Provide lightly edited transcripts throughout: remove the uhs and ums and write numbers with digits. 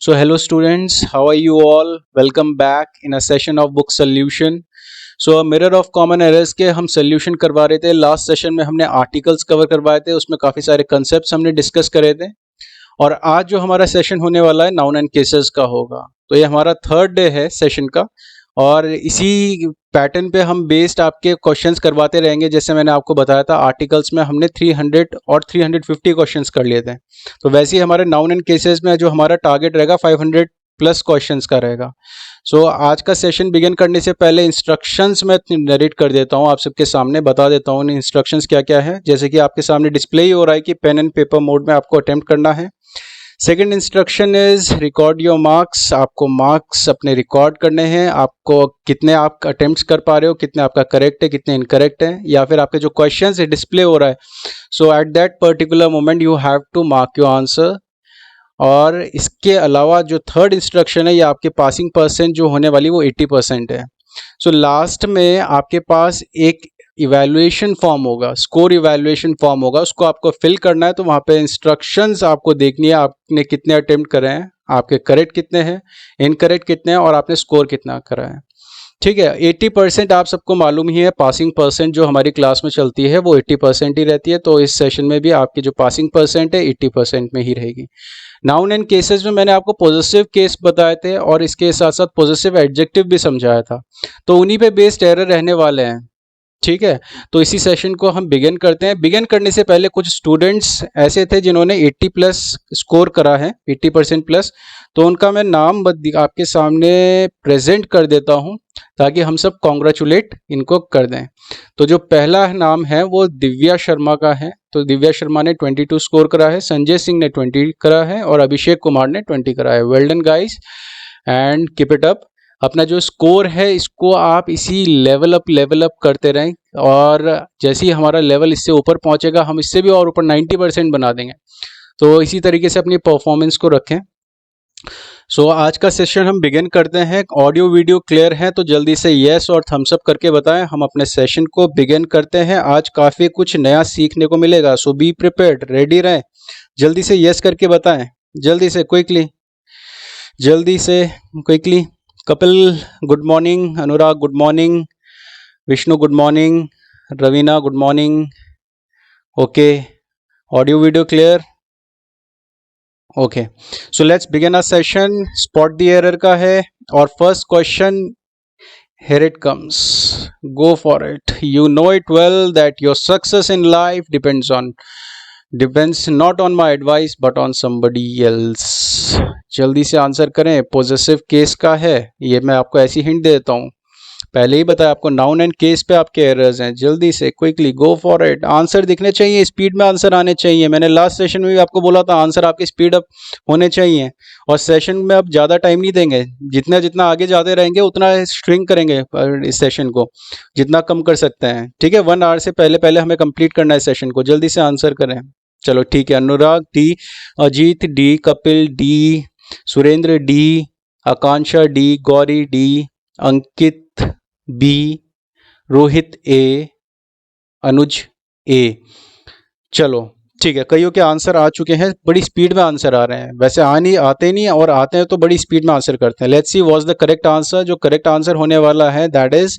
So hello students, how are you all? Welcome back in a session of book solution. So a mirror of common errors के हम solution करवा रहे थे. Last session में हमने articles cover करवाए थे, उसमें काफ़ी सारे कंसेप्ट्स हमने डिस्कस करे थे. और आज जो हमारा सेशन होने वाला है नाउन एंड केसेस का होगा. तो ये हमारा थर्ड डे है सेशन का और इसी पैटर्न पे हम बेस्ड आपके क्वेश्चंस करवाते रहेंगे. जैसे मैंने आपको बताया था आर्टिकल्स में हमने 300 और 350 क्वेश्चंस कर लिए थे. तो वैसे ही हमारे नाउन एंड केसेस में जो हमारा टारगेट रहेगा 500 प्लस क्वेश्चंस का रहेगा. सो आज का सेशन बिगिन करने से पहले इंस्ट्रक्शंस मैं नरेट कर देता हूँ, आप सबके सामने बता देता हूँ इंस्ट्रक्शंस क्या क्या है. जैसे कि आपके सामने डिस्प्ले ही हो रहा है कि पेन एंड पेपर मोड में आपको अटेम्प्ट करना है. Second instruction is record your marks. आपको मार्क्स अपने रिकॉर्ड करने हैं. आपको कितने आप अटेम्प्ट्स कर पा रहे हो, कितने आपका करेक्ट है, कितने इनकरेक्ट है, या फिर आपके जो क्वेश्चंस है डिस्प्ले हो रहा है. So at that particular moment you have to mark your answer. और इसके अलावा जो थर्ड इंस्ट्रक्शन है ये आपके पासिंग परसेंट जो होने वाली वो 80% है. सो लास्ट में आपके पास एक इवैल्यूएशन फॉर्म होगा, स्कोर इवैल्यूएशन फॉर्म होगा, उसको आपको फिल करना है. तो वहाँ पे इंस्ट्रक्शंस आपको देखनी है, आपने कितने अटेम्प्ट करे हैं, आपके करेक्ट कितने हैं, इनकरेक्ट कितने हैं और आपने स्कोर कितना करा है. ठीक है. 80% आप सबको मालूम ही है, पासिंग परसेंट जो हमारी क्लास में चलती है वो 80% ही रहती है. तो इस सेशन में भी आपकी जो पासिंग परसेंट है 80% में ही रहेगी. नाउन एंड केसेस में मैंने आपको पॉजिटिव केस बताए थे और इसके साथ साथ पॉजिटिव एडजेक्टिव भी समझाया था. तो उन्हीं पे बेस्ड एरर रहने वाले हैं. ठीक है. तो इसी सेशन को हम बिगिन करते हैं. बिगिन करने से पहले कुछ स्टूडेंट्स ऐसे थे जिन्होंने 80 प्लस स्कोर करा है, 80% प्लस. तो उनका मैं नाम आपके सामने प्रेजेंट कर देता हूं ताकि हम सब कॉन्ग्रेचुलेट इनको कर दें. तो जो पहला नाम है वो दिव्या शर्मा का है. तो दिव्या शर्मा ने 22 स्कोर करा है, संजय सिंह ने 20 करा है और अभिषेक कुमार ने 20 करा है. Well done guys and keep it up. अपना जो स्कोर है इसको आप इसी लेवल अप करते रहें और जैसे ही हमारा लेवल इससे ऊपर पहुंचेगा हम इससे भी और ऊपर 90% बना देंगे. तो इसी तरीके से अपनी परफॉर्मेंस को रखें. सो आज का सेशन हम बिगिन करते हैं. ऑडियो वीडियो क्लियर है तो जल्दी से येस और थम्स अप करके बताएं. हम अपने सेशन को बिगिन करते हैं. आज काफ़ी कुछ नया सीखने को मिलेगा. सो बी प्रिपेयर्ड, रेडी रहें. जल्दी से येस करके बताएं, जल्दी से क्विकली, जल्दी से quickly. Kapil good morning, Anurag good morning, Vishnu good morning, Raveena good morning. Okay, audio video clear. Okay, so let's begin our session. Spot the error का है और first question here it comes. Go for it. You know it well that your success in life depends not on my advice but on somebody else. जल्दी से answer करें. Positive case का है ये, मैं आपको ऐसी हिंट दे देता हूँ. पहले ही बताया आपको नाउन एंड केस पे आपके एरर्स हैं. जल्दी से quickly go for it. Answer दिखने चाहिए, स्पीड में आंसर आने चाहिए. मैंने लास्ट सेशन में भी आपको बोला था आंसर आपके स्पीड अप होने चाहिए. और सेशन में अब ज़्यादा टाइम नहीं देंगे. जितना जितना आगे जाते रहेंगे उतना स्ट्रिंग करेंगे इस सेशन को, जितना कम कर सकते हैं. ठीक है. 1 आवर से पहले पहले हमें कंप्लीट करना है सेशन को. जल्दी से आंसर करें. चलो ठीक है. Anurag D, Ajit D, Kapil D, Surendra D, Akanksha D, Gauri D, Ankit B, Rohit A, Anuj A. चलो ठीक है. कईयों के आंसर आ चुके हैं. बड़ी स्पीड में आंसर आ रहे हैं. वैसे आते नहीं और आते हैं तो बड़ी स्पीड में आंसर करते हैं. Let's see what's the correct answer. जो करेक्ट आंसर होने वाला है that is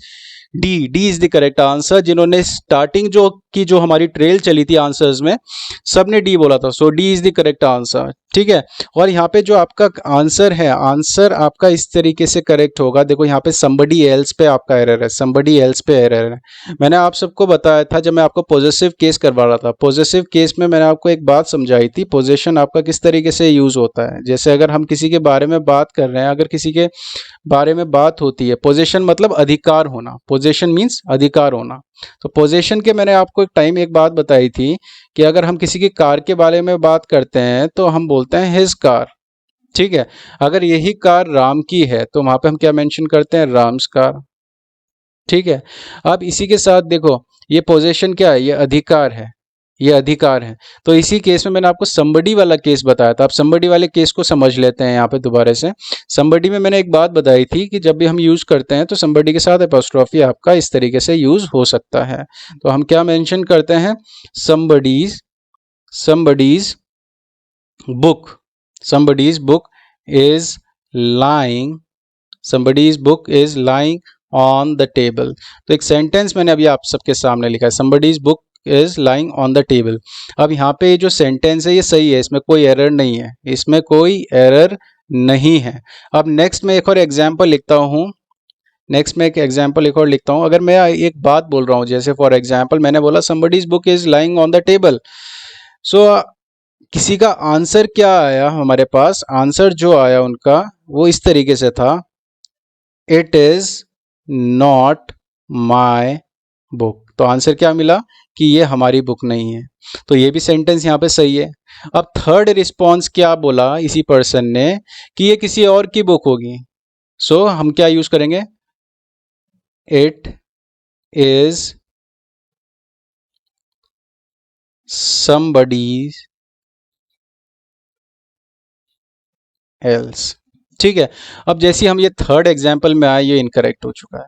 D. D is the correct answer. जिन्होंने स्टार्टिंग जो हमारी ट्रेल चली थी आंसर्स में, सबने डी बोला था. So D is the correct answer. ठीक है. और यहाँ पे जो आपका आंसर है, आंसर आपका इस तरीके से करेक्ट होगा. देखो यहाँ पे somebody else पे आपका एरर है, somebody else पे एरर है. मैंने आप सबको बताया था जब मैं आपको पॉजिटिव केस करवा रहा था. पॉजिटिव केस में मैंने आपको एक बात समझाई थी, पोजीशन आपका किस तरीके से यूज होता है. जैसे अगर हम किसी के बारे में बात कर रहे हैं, अगर किसी के बारे में बात होती है, पोजीशन मतलब अधिकार होना. पोजीशन मीन्स अधिकार होना. तो पोजीशन के मैंने आपको एक बात बताई थी कि अगर हम किसी की कार के बारे में बात करते हैं तो हम बोलते हैं हिज कार. ठीक है. अगर यही कार राम की है तो वहां पे हम क्या मेंशन करते हैं, राम्स कार. ठीक है. अब इसी के साथ देखो ये पोजीशन क्या है, ये अधिकार है, ये अधिकार है. तो इसी केस में मैंने आपको somebody वाला केस बताया था. आप somebody वाले केस को समझ लेते हैं यहाँ पे दोबारा से. somebody में मैंने एक बात बताई थी कि जब भी हम यूज करते हैं तो somebody के साथ एपोस्ट्रोफी आपका इस तरीके से यूज हो सकता है. तो हम क्या मेंशन करते हैं, somebody's book is lying, somebody's book is lying on the table। तो एक सेंटेंस मैंने अभी आप सबके सामने लिखा है, somebody's book is lying on the table। अब यहाँ पे जो सेंटेंस है ये सही है, इसमें कोई एरर नहीं है, इसमें कोई एरर नहीं है। अब नेक्स्ट मैं एक और एग्जाम्पल लिखता हूँ, नेक्स्ट मैं एक एग्जाम्पल एक और लिखता हूँ। अगर मैं एक बात बोल रहा हूँ, जैसे फॉर एग्जाम्पल मैंने बोला somebody's book is lying on the table, सो किसी का आंसर क्या आया हमारे पास, आंसर जो आया उनका वो इस तरीके से था, it is not my book. तो आंसर क्या मिला कि ये हमारी बुक नहीं है। तो ये भी सेंटेंस यहाँ पे सही है। अब थर्ड रिस्पॉन्स क्या बोला इसी पर्सन ने कि ये किसी और की बुक होगी। सो हम क्या यूज करेंगे, इट इज somebody else। ठीक है। अब जैसे हम ये थर्ड एग्जाम्पल में आए, ये इनकरेक्ट हो चुका है।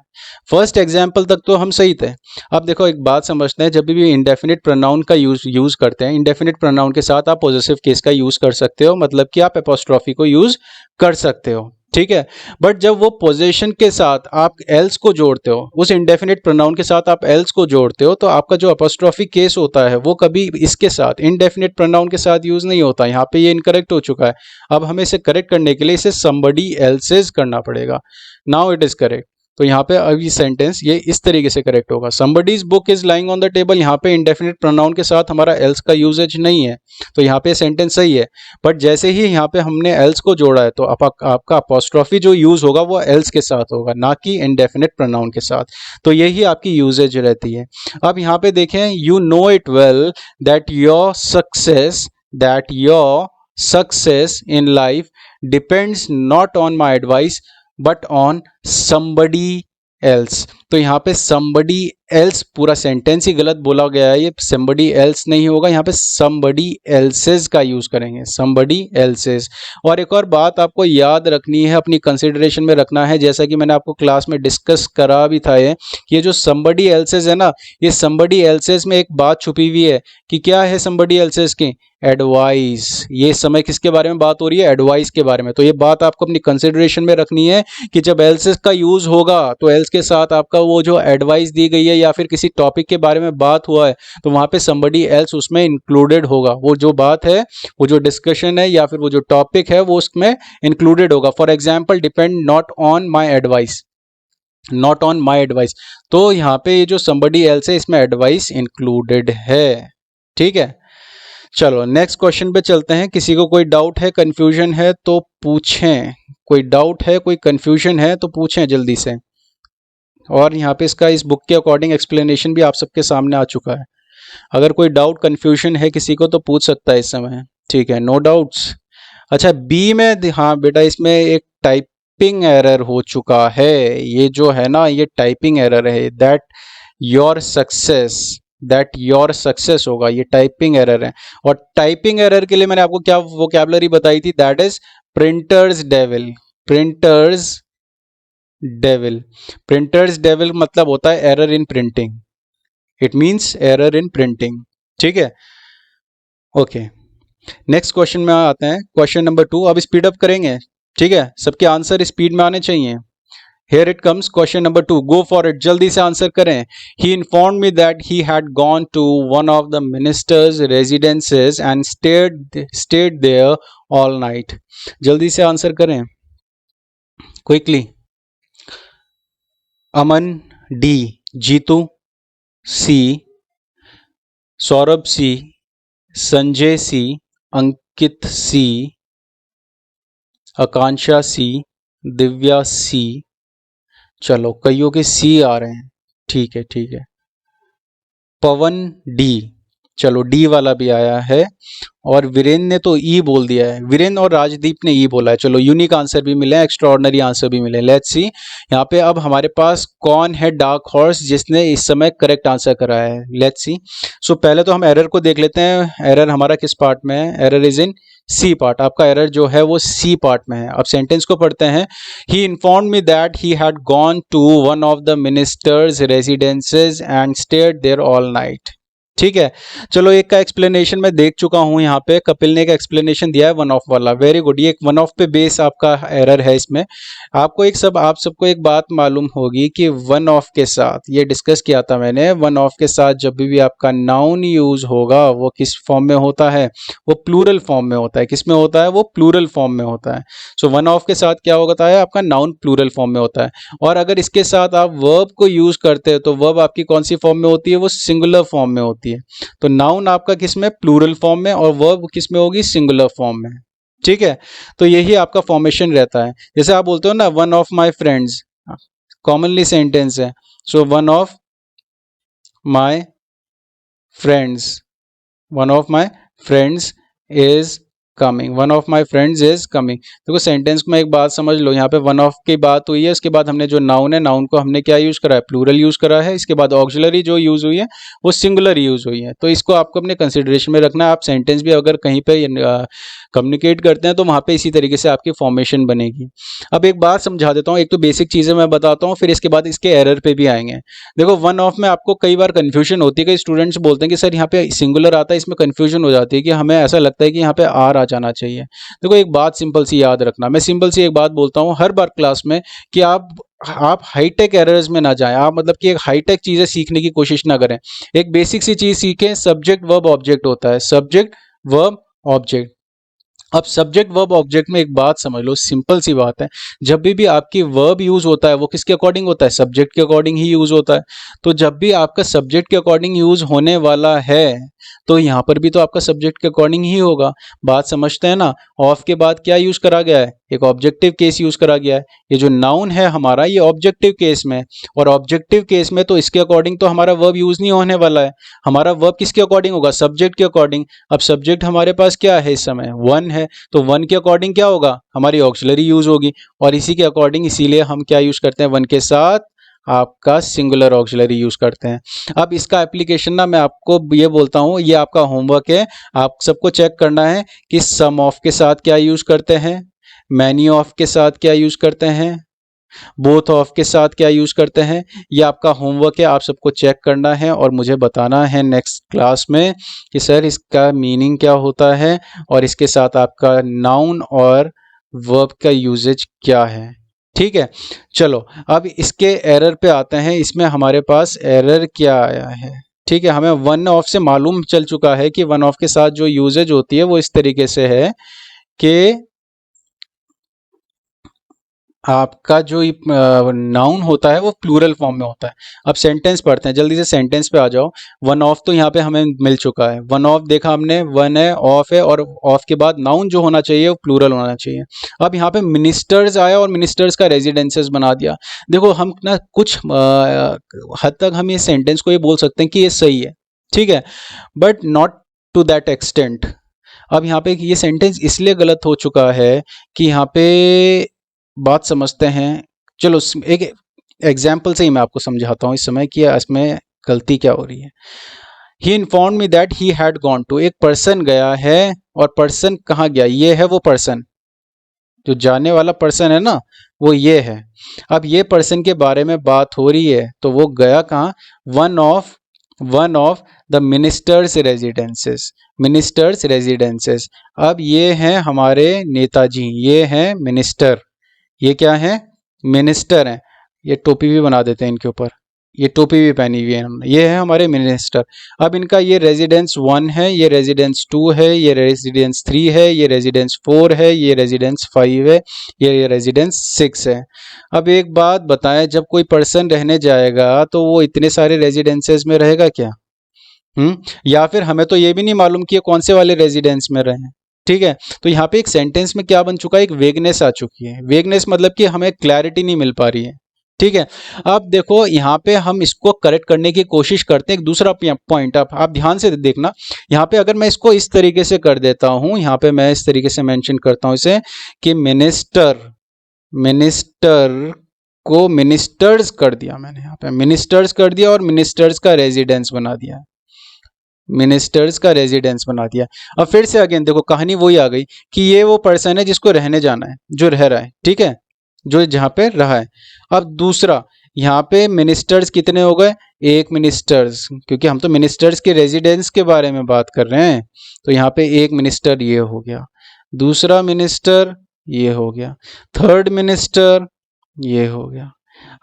फर्स्ट एग्जाम्पल तक तो हम सही थे। अब देखो एक बात समझते हैं, जब भी इंडेफिनिट प्रोनाउन का यूज करते हैं, इंडेफिनिट प्रोनाउन के साथ आप पॉजेसिव केस का यूज कर सकते हो, मतलब कि आप एपोस्ट्रॉफी को यूज कर सकते हो, ठीक है। बट जब वो पोजीशन के साथ आप एल्स को जोड़ते हो, उस इंडेफिनिट प्रोनाउन के साथ आप एल्स को जोड़ते हो, तो आपका जो अपोस्ट्रॉफी केस होता है वो कभी इसके साथ इंडेफिनिट प्रोनाउन के साथ यूज नहीं होता। यहाँ पे ये इनकरेक्ट हो चुका है। अब हमें इसे करेक्ट करने के लिए इसे somebody else's करना पड़ेगा। Now it is correct. तो यहाँ पे अभी सेंटेंस ये इस तरीके से करेक्ट होगा, somebody's book is lying on the table। यहाँ पे इंडेफिनिट प्रोनाउन के साथ हमारा else का यूजेज नहीं है, तो यहाँ पे सेंटेंस सही है। बट जैसे ही यहाँ पे हमने else को जोड़ा है, तो आपका अपोस्ट्रॉफी जो यूज होगा वो else के साथ होगा, ना कि इंडेफिनिट प्रोनाउन के साथ। तो यही आपकी यूजेज रहती है। अब यहाँ पे देखें, you know it well that your success in life depends not on my advice but on somebody else। तो यहाँ पे somebody else पूरा सेंटेंस ही गलत बोला गया है, ये somebody else नहीं होगा, यहाँ पे somebody else's का यूज करेंगे, somebody else's। और एक और बात आपको याद रखनी है, अपनी कंसिडरेशन में रखना है, जैसा कि मैंने आपको क्लास में डिस्कस करा भी था, ये जो somebody else's है ना, ये somebody else's में एक बात छुपी हुई है कि क्या है somebody else's की, एडवाइस। ये समय किसके बारे में बात हो रही है, एडवाइस के बारे में। तो ये बात आपको अपनी कंसिडरेशन में रखनी है कि जब एल्सेस का यूज होगा तो एल्स के साथ आपका वो जो एडवाइस दी गई है या फिर किसी टॉपिक के बारे में बात हुआ है, तो वहां पे somebody else उसमें इंक्लूडेड होगा। वो जो बात है, वो जो डिस्कशन है या फिर वो जो टॉपिक है, वो उसमें इंक्लूडेड होगा। For example, depend not on my advice, not on my advice. तो यहाँ पे ये जो somebody else है, इसमें एडवाइस इंक्लूडेड है, ठीक है। चलो नेक्स्ट क्वेश्चन पे चलते हैं। किसी को कोई डाउट है, कंफ्यूजन है तो पूछें, कोई डाउट है, कोई कंफ्यूजन है तो पूछें जल्दी से। और यहाँ पे इसका इस बुक के अकॉर्डिंग एक्सप्लेनेशन भी आप सबके सामने आ चुका है। अगर कोई डाउट कंफ्यूजन है किसी को तो पूछ सकता है इस समय, ठीक है, नो डाउट्स। अच्छा बी में, हाँ बेटा इसमें एक टाइपिंग एरर हो चुका है, ये जो है ना ये टाइपिंग एरर है, दैट योर सक्सेस होगा, ये टाइपिंग एरर है। और टाइपिंग एरर के लिए मैंने आपको क्या वोकैबुलरी बताई थी, that is printers devil. Printers devil मतलब होता है error in printing, it means error in printing, ठीक है। ओके नेक्स्ट क्वेश्चन में आते हैं, क्वेश्चन नंबर 2। अब स्पीड अप करेंगे, ठीक है, सबके आंसर स्पीड में आने चाहिए। Here it comes, question number 2. Go for it. जल्दी से आंसर करें। He informed me that he had gone to one of the minister's residences and stayed there all night. जल्दी से आंसर करें क्विकली। अमन D, Jitu सी, सौरभ सी, संजय सी, अंकित सी, आकांक्षा सी, दिव्या सी। चलो कईयों के सी आ रहे हैं, ठीक है ठीक है। पवन डी, चलो डी वाला भी आया है। और वीरेंद्र ने तो ई बोल दिया है, वीरेंद्र और राजदीप ने ई बोला है। चलो यूनिक आंसर भी मिले, एक्स्ट्राऑर्डिनरी आंसर भी मिले। लेट्स सी यहाँ पे अब हमारे पास कौन है डार्क हॉर्स जिसने इस समय करेक्ट आंसर कराया है। Let's see. सो पहले तो हम एरर को देख लेते हैं, एरर हमारा किस पार्ट में है, error is in C part. आपका एरर जो है वो सी पार्ट में है। अब सेंटेंस को पढ़ते हैं। He informed me that he had gone to one of the ministers residences and stayed there all night. ठीक है। चलो एक का एक्सप्लेनेशन मैं देख चुका हूं, यहाँ पे कपिल ने एक एक्सप्लेनेशन दिया है वन ऑफ वाला, वेरी गुड। ये एक वन ऑफ पे बेस आपका एरर है इसमें। आपको आप सबको एक बात मालूम होगी कि वन ऑफ के साथ, ये डिस्कस किया था मैंने, वन ऑफ के साथ जब भी आपका नाउन यूज होगा वो किस फॉर्म में होता है, वो प्लूरल फॉर्म में होता है। किस में होता है, वो प्लूरल फॉर्म में होता है। सो वन ऑफ के साथ क्या होता है, आपका नाउन प्लूरल फॉर्म में होता है। और अगर इसके साथ आप वर्ब को यूज करते हो तो वर्ब आपकी कौन सी फॉर्म में होती है, वो सिंगुलर फॉर्म में होती है। तो नाउन आपका किस में, प्लूरल फॉर्म में, और वर्ब किस में होगी, सिंगुलर फॉर्म में। ठीक है। तो यही आपका फॉर्मेशन रहता है। जैसे आप बोलते हो ना one of my friends, commonly sentence है। So one of my friends, one of my friends is coming, one of my friends is coming. देखो सेंटेंस में एक बात समझ लो, यहाँ पे वन ऑफ की बात हुई है, इसके बाद हमने जो नाउन है, नाउन को हमने क्या यूज करा है, प्लूरल यूज करा है। इसके बाद ऑक्सिलरी जो यूज हुई है वो सिंगुलर यूज हुई है। तो इसको आपको अपने कंसिडरेशन में रखना है। आप सेंटेंस भी अगर कहीं पे कम्युनिकेट करते हैं तो वहाँ पे इसी तरीके से आपकी फॉर्मेशन बनेगी। अब एक बात समझा देता हूँ, एक तो बेसिक चीज़ें मैं बताता हूँ, फिर इसके बाद इसके एरर पे भी आएंगे। देखो वन ऑफ में आपको कई बार कन्फ्यूजन होती है, कई स्टूडेंट्स बोलते हैं कि सर यहाँ पे सिंगुलर आता है, इसमें कन्फ्यूजन हो जाती है कि हमें ऐसा लगता है कि यहाँ पे आर आ जाना चाहिए। देखो एक बात सिंपल सी याद रखना, मैं सिंपल सी एक बात बोलता हूँ हर बार क्लास में कि आप हाईटेक एरर्स में ना जाएं। आप मतलब कि एक हाईटेक चीज़ें सीखने की कोशिश ना करें। एक बेसिक सी चीज़ सीखें, सब्जेक्ट वर्ब ऑब्जेक्ट होता है, सब्जेक्ट वर्ब ऑब्जेक्ट। अब सब्जेक्ट वर्ब ऑब्जेक्ट में एक बात समझ लो, सिंपल सी बात है, जब भी आपकी वर्ब यूज होता है वो किसके अकॉर्डिंग होता है, सब्जेक्ट के अकॉर्डिंग ही यूज होता है। तो जब भी आपका सब्जेक्ट के अकॉर्डिंग यूज होने वाला है तो यहाँ पर भी तो आपका सब्जेक्ट के अकॉर्डिंग ही होगा। बात समझते हैं ना। ऑफ के बाद क्या यूज करा गया है, एक ऑब्जेक्टिव केस यूज करा गया है। ये जो नाउन है हमारा, ये ऑब्जेक्टिव केस में, और ऑब्जेक्टिव केस में तो इसके अकॉर्डिंग तो हमारा वर्ब यूज नहीं होने वाला है। हमारा वर्ब किसके अकॉर्डिंग होगा, सब्जेक्ट के अकॉर्डिंग। अब सब्जेक्ट हमारे पास क्या है, इस समय वन है, तो वन के अकॉर्डिंग क्या होगा, हमारी ऑक्सिलरी यूज होगी। और इसी के अकॉर्डिंग इसीलिए हम क्या यूज करते हैं, वन के साथ आपका सिंगुलर ऑक्सिलरी यूज करते हैं। अब इसका एप्लीकेशन ना मैं आपको ये बोलता हूँ, ये आपका होमवर्क है, आप सबको चेक करना है कि सम ऑफ के साथ क्या यूज करते हैं, मैनी ऑफ के साथ क्या यूज करते हैं, बोथ ऑफ के साथ क्या यूज करते हैं। ये आपका होमवर्क है, आप सबको चेक करना है और मुझे बताना है नेक्स्ट क्लास में कि सर इसका मीनिंग क्या होता है और इसके साथ आपका नाउन और वर्ब का यूजेज क्या है। ठीक है। चलो अब इसके एरर पे आते हैं। इसमें हमारे पास एरर क्या आया है। ठीक है, हमें वन ऑफ से मालूम चल चुका है कि वन ऑफ के साथ जो यूजेज होती है वो इस तरीके से है कि आपका जो नाउन होता है वो प्लूरल फॉर्म में होता है। अब सेंटेंस पढ़ते हैं, जल्दी से सेंटेंस पे आ जाओ। वन ऑफ तो यहाँ पे हमें मिल चुका है, वन ऑफ देखा हमने, वन है, ऑफ है, और ऑफ के बाद नाउन जो होना चाहिए वो प्लूरल होना चाहिए। अब यहाँ पे मिनिस्टर्स आया और मिनिस्टर्स का रेजिडेंसेस बना दिया। देखो हम ना कुछ हद तक हम ये सेंटेंस को ये बोल सकते हैं कि ये सही है, ठीक है, but not to that extent. अब यहाँ पे ये सेंटेंस इसलिए गलत हो चुका है कि यहाँ पे बात समझते हैं। चलो एक एग्जाम्पल से ही मैं आपको समझाता हूँ इस समय कि इसमें गलती क्या हो रही है। He inform me that he had gone to, एक पर्सन गया है, और पर्सन कहाँ गया, ये है वो पर्सन, जो जाने वाला पर्सन है ना, वो ये है। अब ये पर्सन के बारे में बात हो रही है, तो वो गया कहाँ, one of the ministers residences, ministers residences. अब ये हैं हमारे नेताजी, ये हैं मिनिस्टर, ये क्या है, मिनिस्टर हैं। ये टोपी भी बना देते हैं इनके ऊपर, ये टोपी भी पहनी हुई है हमने, ये है हमारे मिनिस्टर। अब इनका ये रेजिडेंस 1 है, ये रेजिडेंस 2 है, ये रेजिडेंस 3 है, ये रेजिडेंस 4 है, ये रेजिडेंस 5 है, ये रेजिडेंस 6 है। अब एक बात बताएं, जब कोई पर्सन रहने जाएगा तो वो इतने सारे रेजिडेंसेस में रहेगा क्या, या फिर हमें तो ये भी नहीं मालूम कि ये कौन से वाले रेजिडेंस में रहे। ठीक है, तो यहाँ पे एक सेंटेंस में क्या बन चुका है, एक वेगनेस आ चुकी है। वेगनेस मतलब कि हमें क्लैरिटी नहीं मिल पा रही है। ठीक है, अब देखो यहाँ पे हम इसको करेक्ट करने की कोशिश करते हैं। एक दूसरा पॉइंट आप ध्यान से देखना, यहाँ पे अगर मैं इसको इस तरीके से कर देता हूँ, यहाँ पे मैं इस तरीके से मेंशन करता हूँ इसे कि मिनिस्टर को मिनिस्टर्स कर दिया मैंने, यहाँ पे मिनिस्टर्स कर दिया और मिनिस्टर्स का रेजिडेंस बना दिया, मिनिस्टर्स का रेजिडेंस बना दिया। अब फिर से अगेन देखो कहानी वही आ गई कि ये वो पर्सन है जिसको रहने जाना है, जो रह रहा है, ठीक है, जो जहां पे रहा है। अब दूसरा, यहाँ पे मिनिस्टर्स कितने हो गए, एक मिनिस्टर्स, क्योंकि हम तो मिनिस्टर्स के रेजिडेंस के बारे में बात कर रहे हैं। तो यहाँ पे एक मिनिस्टर ये हो गया, दूसरा मिनिस्टर ये हो गया, थर्ड मिनिस्टर ये हो गया।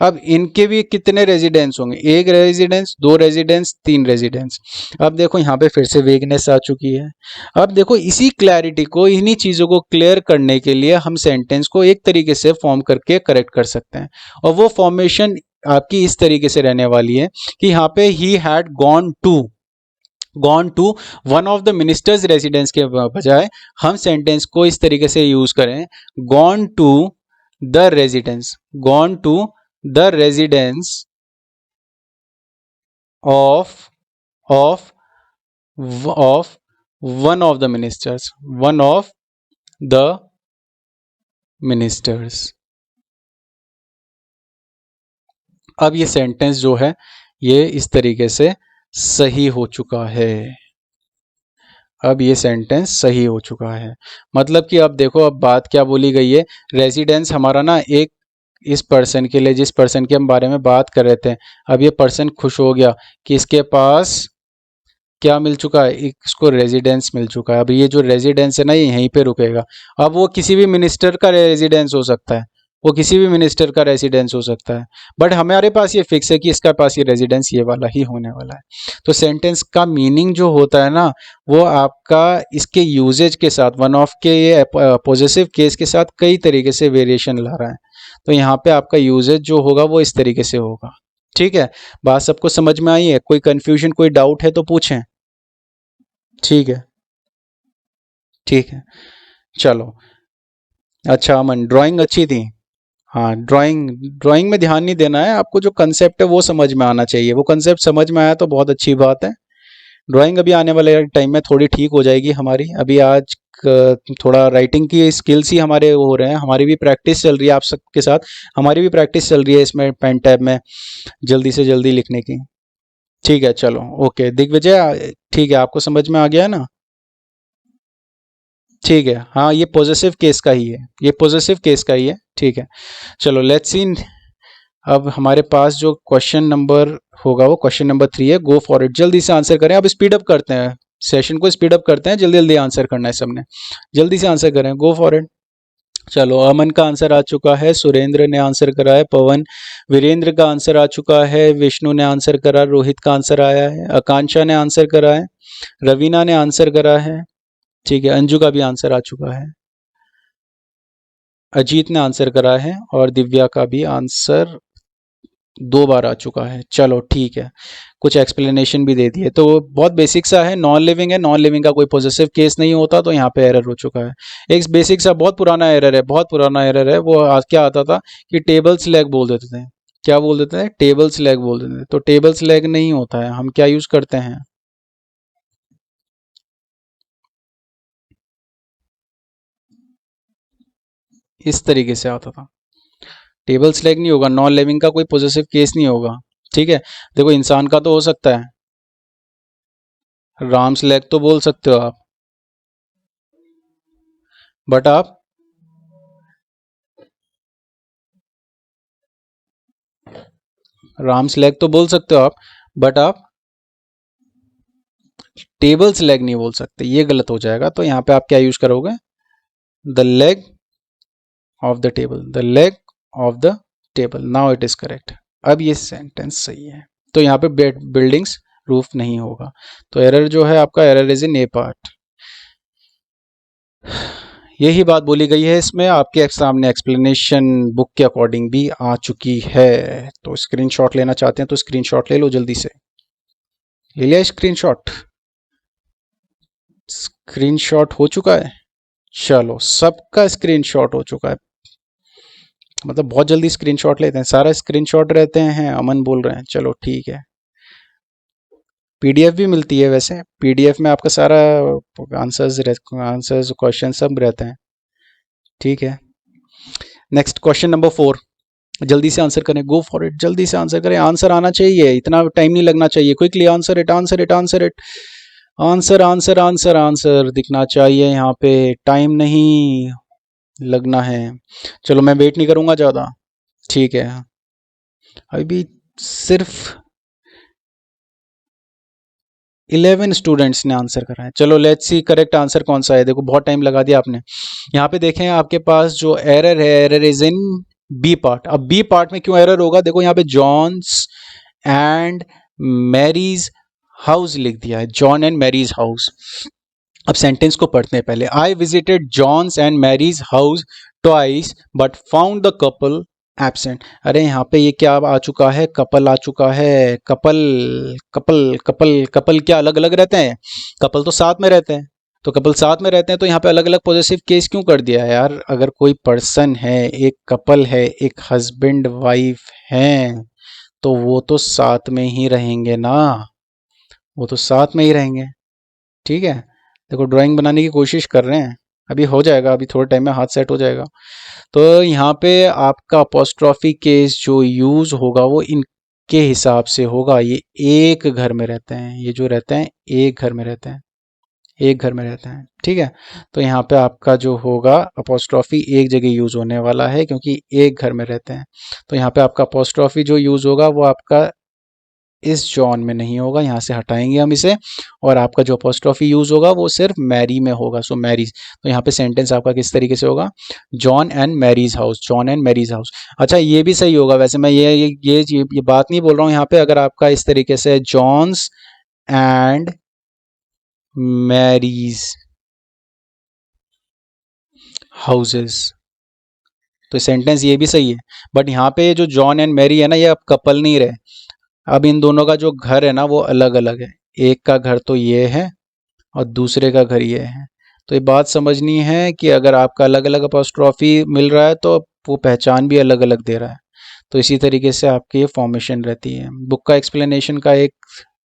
अब इनके भी कितने रेजिडेंस होंगे, एक रेजिडेंस, दो रेजिडेंस, तीन रेजिडेंस। अब देखो यहाँ पे फिर से वेगनेस आ चुकी है। अब देखो इसी क्लैरिटी को, इन्हीं चीजों को क्लियर करने के लिए हम सेंटेंस को एक तरीके से फॉर्म करके करेक्ट कर सकते हैं। और वो फॉर्मेशन आपकी इस तरीके से रहने वाली है कि यहाँ पे ही had gone to one of the ministers residence के बजाय हम सेंटेंस को इस तरीके से यूज करें, gone to the residence, gone to the residence of of of one of the ministers, one of the ministers. अब ये सेंटेंस जो है ये इस तरीके से सही हो चुका है। अब ये सेंटेंस सही हो चुका है। मतलब कि अब देखो अब बात क्या बोली गई है, रेजिडेंस हमारा ना एक इस पर्सन के लिए, जिस पर्सन के हम बारे में बात कर रहे थे, अब ये पर्सन खुश हो गया कि इसके पास क्या मिल चुका है, इसको रेजिडेंस मिल चुका है। अब ये जो रेजिडेंस है ना ये यहीं पे रुकेगा। अब वो किसी भी मिनिस्टर का रेजिडेंस हो सकता है, वो किसी भी मिनिस्टर का रेजिडेंस हो सकता है, बट हमारे पास ये फिक्स है कि इसका पास ये रेजिडेंस ये वाला ही होने वाला है। तो सेंटेंस का मीनिंग जो होता है ना वो आपका इसके यूजेज के साथ, वन ऑफ के ये पॉजेसिव केस के साथ कई तरीके से वेरिएशन ला रहा है। तो यहाँ पे आपका यूजेज जो होगा वो इस तरीके से होगा। ठीक है, बात सबको समझ में आई है? कोई कंफ्यूजन, कोई डाउट है तो पूछें। ठीक है, ठीक है, चलो। अच्छा अमन, ड्राइंग अच्छी थी? हाँ, ड्राइंग ड्राइंग में ध्यान नहीं देना है आपको, जो कंसेप्ट है वो समझ में आना चाहिए। वो कंसेप्ट समझ में आया तो बहुत अच्छी बात है। ड्राइंग अभी आने वाले टाइम में थोड़ी ठीक हो जाएगी हमारी। अभी आज थोड़ा राइटिंग की स्किल्स ही हमारे हो रहे हैं, हमारी भी प्रैक्टिस चल रही है आप सबके साथ, हमारी भी प्रैक्टिस चल रही है इसमें पेन टैब में जल्दी से जल्दी लिखने की। ठीक है, चलो ओके दिग्विजय, ठीक है, आपको समझ में आ गया है ना? ठीक है, हाँ ये पॉजेसिव केस का ही है, ये पॉजेसिव केस का ही है। ठीक है, चलो लेट्स सी। अब हमारे पास जो क्वेश्चन नंबर होगा वो क्वेश्चन नंबर 3 है। गो फॉर इट, जल्दी से आंसर करें। अब स्पीड अप करते हैं, सेशन को स्पीड अप करते हैं, जल्दी जल्दी आंसर करना है सबने, जल्दी से आंसर करें। गो फॉर इट। चलो अमन का आंसर आ चुका है, सुरेंद्र ने आंसर करा है, पवन, वीरेंद्र का आंसर आ चुका है, विष्णु ने आंसर करा, रोहित का आंसर आया है, आकांक्षा ने आंसर करा है, रवीना ने आंसर करा है। ठीक है, अंजू का भी आंसर आ चुका है, अजीत ने आंसर करा है और दिव्या का भी आंसर 2 बार आ चुका है। चलो ठीक है, कुछ एक्सप्लेनेशन भी दे दिए। तो बहुत बेसिक सा है, नॉन लिविंग है, नॉन लिविंग का कोई पॉजिटिव केस नहीं होता, तो यहाँ पे एरर हो चुका है। एक बेसिक सा बहुत पुराना एरर है, बहुत पुराना एरर है। वो क्या आता था कि टेबल्स लैग बोल देते थे। क्या बोल देते हैं? टेबल्स लैग बोल देते थे। तो टेबल्स लैग नहीं होता है, हम क्या यूज करते हैं, इस तरीके से आता था। टेबल स्लैग नहीं होगा, नॉन लिविंग का कोई पॉजिटिव केस नहीं होगा। ठीक है, देखो इंसान का तो हो सकता है, राम स्लैग तो बोल सकते हो आप, बट आप राम स्लैग तो बोल सकते हो आप, बट आप टेबल स्लैग नहीं बोल सकते, ये गलत हो जाएगा। तो यहाँ पे आप क्या यूज करोगे, the leg of the table, the leg of the table, now it is correct. अब ये सेंटेंस सही है। तो यहाँ पे बिल्डिंग्स रूफ नहीं होगा। तो एरर जो है आपका, error is in A part. यही बात बोली गई है इसमें, आपके सामने एक्सप्लेनेशन बुक के अकॉर्डिंग भी आ चुकी है। तो स्क्रीनशॉट लेना चाहते हैं तो स्क्रीनशॉट ले लो जल्दी से। ले लिया स्क्रीनशॉट? स्क्रीनशॉट हो चुका है? चलो सबका स्क्रीनशॉट हो चुका है, मतलब बहुत जल्दी स्क्रीनशॉट लेते हैं, सारा स्क्रीनशॉट रहते हैं, अमन बोल रहे हैं। चलो ठीक है, पीडीएफ भी मिलती है, वैसे पीडीएफ में आपका सारा आंसर्स क्वेश्चन सब रहते हैं। ठीक है, नेक्स्ट क्वेश्चन नंबर 4, जल्दी से आंसर करें, गो फॉर इट, जल्दी से आंसर करें, आंसर आना चाहिए, इतना टाइम नहीं लगना चाहिए। Quickly answer it, answer it, answer it, answer answer answer answer दिखना चाहिए, यहाँ पे टाइम नहीं लगना है। चलो मैं वेट नहीं करूंगा ज़्यादा। ठीक है, अभी सिर्फ 11 स्टूडेंट्स ने आंसर करा है। चलो लेट्स सी करेक्ट आंसर कौन सा है। देखो बहुत टाइम लगा दिया आपने। यहाँ पे देखें आपके पास जो एरर है, error is in B part. अब बी पार्ट में क्यों एरर होगा? देखो यहाँ पे जॉन्स एंड मैरीज हाउस लिख दिया है, जॉन एंड मैरीज हाउस। अब सेंटेंस को पढ़ते हैं पहले। I visited John's and Mary's house twice but found the couple absent. अरे यहाँ पे ये क्या आ चुका है? कपल आ चुका है। कपल कपल कपल कपल क्या अलग अलग रहते हैं? कपल तो साथ में रहते हैं। तो कपल साथ में रहते हैं, तो यहाँ पे अलग अलग पॉजेसिव केस क्यों कर दिया है यार? अगर कोई पर्सन है, एक कपल है, एक हस्बैंड वाइफ हैं, तो वो तो साथ में ही रहेंगे ना, वो तो साथ में ही रहेंगे। ठीक है, देखो ड्राइंग बनाने की कोशिश कर रहे हैं, अभी हो जाएगा, अभी थोड़े टाइम में हाथ सेट हो जाएगा। तो यहाँ पे आपका अपोस्ट्रोफी केस जो यूज होगा वो इनके हिसाब से होगा। ये एक घर में रहते हैं, ये जो रहते हैं एक घर में रहते हैं, एक घर में रहते हैं। ठीक है, तो यहाँ पे आपका जो होगा अपोस्ट्रोफी एक जगह यूज होने वाला है क्योंकि एक घर में रहते हैं। तो यहाँ पे आपका अपोस्ट्रोफी जो यूज होगा वो आपका इस जॉन में नहीं होगा, यहाँ से हटाएंगे हम इसे, और आपका जो अपोस्ट्रोफी यूज होगा वो सिर्फ मैरी में होगा। सो मैरीज, तो यहाँ पे सेंटेंस आपका किस तरीके से होगा? John and Mary's house, John and Mary's house. अच्छा ये भी सही होगा वैसे, मैं ये बात नहीं बोल रहा हूँ यहाँ पे। अगर आपका इस तरीके से जॉन्स एंड मैरीज हाउसेस, तो सेंटेंस ये भी सही है। बट यहाँ पे जो जॉन एंड मैरी है ना, ये अब कपल नहीं रहे। अब इन दोनों का जो घर है ना वो अलग अलग है। एक का घर तो ये है और दूसरे का घर ये है। तो ये बात समझनी है कि अगर आपका अलग अलग अपॉस्ट्रॉफी मिल रहा है तो वो पहचान भी अलग अलग दे रहा है। तो इसी तरीके से आपकी ये फॉर्मेशन रहती है। बुक का एक्सप्लेनेशन का एक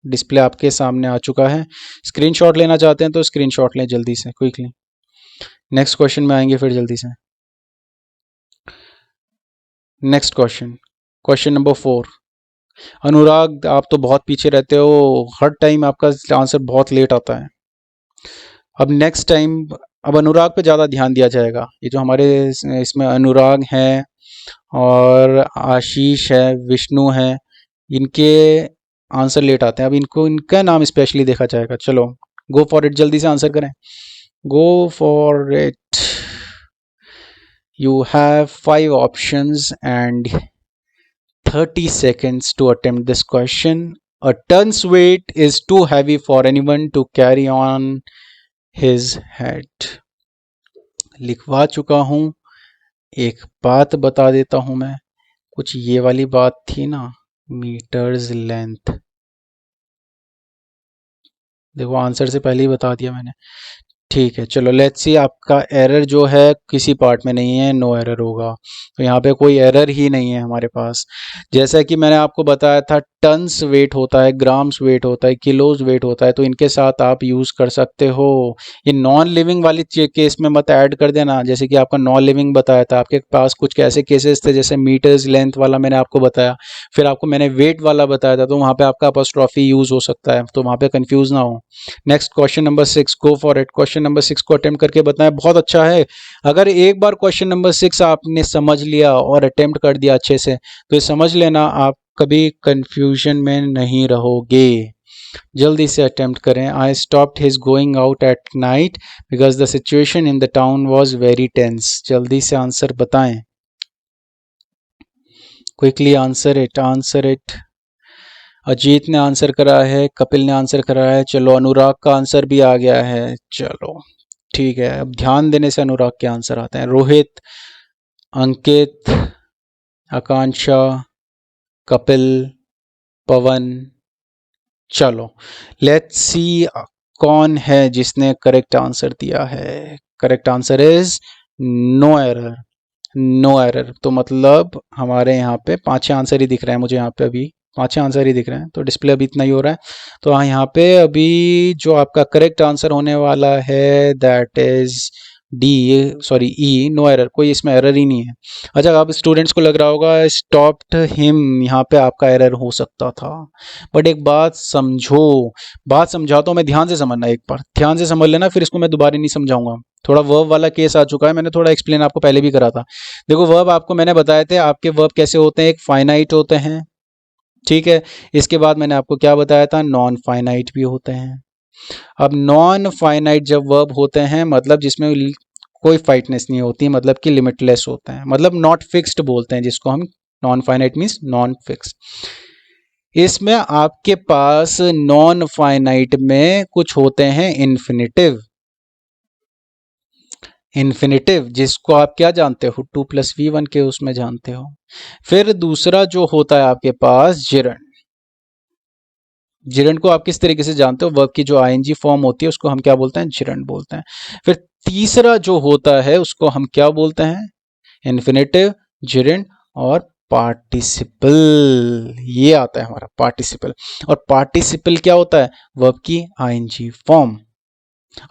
डिस्प्ले आपके सामने आ चुका है। स्क्रीनशॉट लेना चाहते हैं तो स्क्रीनशॉट लें जल्दी से, क्विकली। नेक्स्ट क्वेश्चन में आएंगे फिर जल्दी से। Next question, question number 4। अनुराग आप तो बहुत पीछे रहते हो, हर टाइम आपका आंसर बहुत लेट आता है। अब नेक्स्ट टाइम अब अनुराग पे ज़्यादा ध्यान दिया जाएगा। ये जो हमारे इसमें अनुराग हैं और आशीष है, विष्णु है, इनके आंसर लेट आते हैं। अब इनको, इनका नाम स्पेशली देखा जाएगा। चलो गो फॉर इट, जल्दी से आंसर करें। गो for it. You have 5 options and 30 seconds to attempt this question. A ton's weight is too heavy for anyone to carry on his head. लिखवा चुका हूं। एक बात बता देता हूं मैं, कुछ ये वाली बात थी ना, मीटर्स लेंथ। देखो आंसर से पहले ही बता दिया मैंने। ठीक है, चलो लेट्स सी। आपका एरर जो है किसी पार्ट में नहीं है, नो एरर होगा। तो यहाँ पे कोई एरर ही नहीं है हमारे पास। जैसा कि मैंने आपको बताया था, टन्स वेट होता है, ग्राम्स वेट होता है, किलोज वेट होता है, तो इनके साथ आप यूज़ कर सकते हो। ये नॉन लिविंग वाली केस में मत ऐड कर देना। जैसे कि आपका नॉन लिविंग बताया था, आपके पास कुछ ऐसे केसेस थे जैसे मीटर्स लेंथ वाला मैंने आपको बताया, फिर आपको मैंने वेट वाला बताया था, तो वहाँ पे आपका अपॉस्ट्रोफी यूज़ हो सकता है, तो वहाँ पे कंफ्यूज ना हो। Next question number 6, go for it. Question number 6 को अटेम्प्ट करके बताएं, बहुत अच्छा है। अगर एक बार क्वेश्चन नंबर 6 आपने समझ लिया और अटेम्प्ट कर दिया अच्छे से, तो ये समझ लेना आप कभी कंफ्यूजन में नहीं रहोगे। जल्दी से अटेम्प्ट करें। I stopped his going out at night because the situation in the town was very tense. जल्दी से आंसर बताएं, quickly answer it, answer it. Ajit ने आंसर करा है, कपिल ने आंसर करा है, चलो अनुराग का आंसर भी आ गया है। चलो ठीक है, अब ध्यान देने से अनुराग के आंसर आते हैं। रोहित, अंकित, आकांक्षा, कपिल, पवन। चलो लेट्स सी कौन है जिसने करेक्ट आंसर दिया है। Correct answer is no error, no error. तो मतलब हमारे यहाँ पे 5 आंसर ही दिख रहे हैं मुझे, यहाँ पे अभी 5 आंसर ही दिख रहे हैं, तो डिस्प्ले अभी इतना ही हो रहा है। तो हाँ, यहाँ पे अभी जो आपका करेक्ट आंसर होने वाला है दैट इज डी, ये सॉरी ई, नो एरर, कोई इसमें एरर ही नहीं है। अच्छा, आप स्टूडेंट्स को लग रहा होगा स्टॉप्ड हिम, यहाँ पे आपका एरर हो सकता था, बट एक बात समझो, बात समझाता हूँ मैं, ध्यान से समझना, एक बार ध्यान से समझ लेना, फिर इसको मैं दोबारा नहीं समझाऊंगा। थोड़ा वर्ब वाला केस आ चुका है, मैंने थोड़ा एक्सप्लेन आपको पहले भी करा था। देखो वर्ब आपको मैंने बताए थे, आपके वर्ब कैसे होते हैं, एक फाइनाइट होते हैं, ठीक है। इसके बाद मैंने आपको क्या बताया था, नॉन फाइनाइट भी होते हैं। अब नॉन फाइनाइट जब वर्ब होते हैं, मतलब जिसमें कोई फाइटनेस नहीं होती, मतलब कि लिमिटलेस होते हैं, मतलब नॉट फिक्स्ड बोलते हैं जिसको हम, non finite means non fix. इसमें आपके पास नॉन फाइनाइट में कुछ होते हैं इन्फिनिटिव, इन्फिनिटिव जिसको आप क्या जानते हो, 2+v1 के उसमें जानते हो। फिर दूसरा जो होता है आपके पास जिरंड, जिरंड को आप किस तरीके से जानते हो, वर्ब की जो आईएनजी फॉर्म होती है उसको हम क्या बोलते हैं, जिरंड बोलते हैं। फिर तीसरा जो होता है उसको हम क्या बोलते हैं, इन्फिनिटिव, जिरंड और पार्टिसिपल, ये आता है हमारा पार्टिसिपल। और पार्टिसिपल क्या होता है, वर्ब की आईएनजी फॉर्म।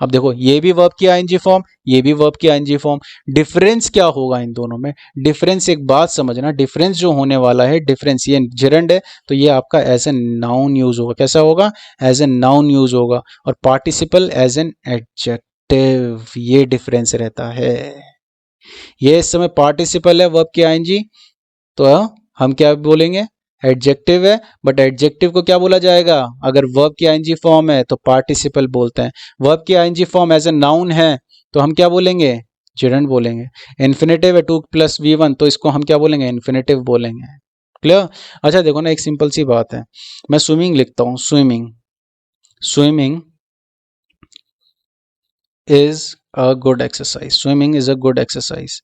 अब देखो, ये भी वर्ब की आईएनजी फॉर्म, ये भी वर्ब की आईएनजी फॉर्म, डिफरेंस क्या होगा इन दोनों में, डिफरेंस एक बात समझना, डिफरेंस जो होने वाला है, डिफरेंस, ये जिरंड है तो ये आपका एज ए नाउन यूज होगा, कैसा होगा, एज ए नाउन यूज होगा, और पार्टिसिपल एज एन एडजेक्टिव, ये डिफरेंस रहता है। ये इस समय पार्टिसिपल है वर्ब की आईएनजी, तो हम क्या बोलेंगे, एडजेक्टिव है, बट एडजेक्टिव को क्या बोला जाएगा, अगर वर्ब की आईएनजी फॉर्म है तो पार्टिसिपल बोलते हैं, वर्ब की I N G form as a noun है तो हम क्या बोलेंगे, जिरंड बोलेंगे। इन्फिनेटिव है 2+v1 तो इसको हम क्या बोलेंगे, इन्फिनेटिव बोलेंगे। क्लियर। अच्छा देखो ना, एक सिंपल सी बात है, मैं स्विमिंग लिखता हूं, swimming, swimming is a good exercise, swimming is a good exercise.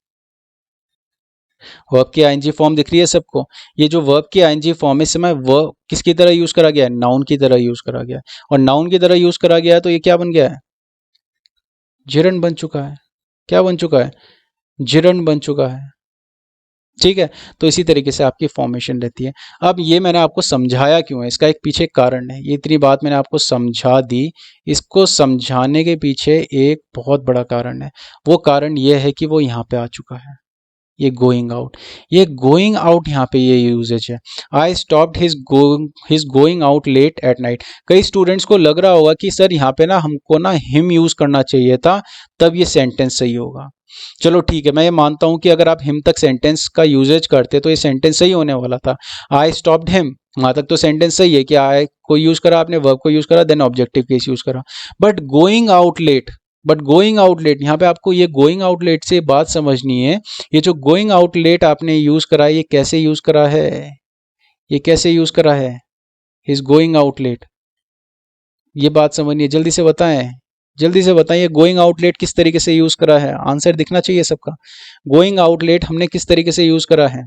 Verb की आईएनजी फॉर्म दिख रही है सबको, ये जो वर्ब की आईएनजी फॉर्म है, इस समय वर्ब किसकी तरह यूज करा गया है, नाउन की तरह यूज करा गया है, और नाउन की तरह यूज करा गया है तो ये क्या बन गया है, जिरंड बन चुका है। क्या बन चुका है, जिरंड बन चुका है, ठीक है। तो इसी तरीके से आपकी फॉर्मेशन रहती है। अब ये मैंने आपको समझाया क्यों है, इसका एक पीछे कारण है, ये इतनी बात मैंने आपको समझा दी, इसको समझाने के पीछे एक बहुत बड़ा कारण है। वो कारण ये है कि वो यहाँ पे आ चुका है, ये गोइंग आउट, ये गोइंग आउट यहाँ पे ये यूजेज है। I stopped his going out late at night. कई स्टूडेंट्स को लग रहा होगा कि सर यहाँ पे ना हमको ना हिम यूज करना चाहिए था, तब ये सेंटेंस सही होगा। चलो ठीक है, मैं ये मानता हूं कि अगर आप हिम तक सेंटेंस का यूजेज करते तो ये सेंटेंस सही होने वाला था। आई स्टॉप्ड हिम, वहां तक तो सेंटेंस सही है कि आई को यूज करा आपने, वर्ब को यूज करा, देन ऑब्जेक्टिव केस यूज करा। But going out late, but going outlet, यहाँ पे आपको ये गोइंग आउटलेट से बात समझनी है, ये जो गोइंग आउटलेट आपने यूज करा है, ये कैसे यूज करा है, ये कैसे यूज करा है, इस गोइंग आउटलेट, ये बात समझनी है, जल्दी से बताएं, जल्दी से बताइए, गोइंग आउटलेट किस तरीके से यूज करा है, आंसर दिखना चाहिए सबका। गोइंग आउटलेट हमने किस तरीके से यूज करा है,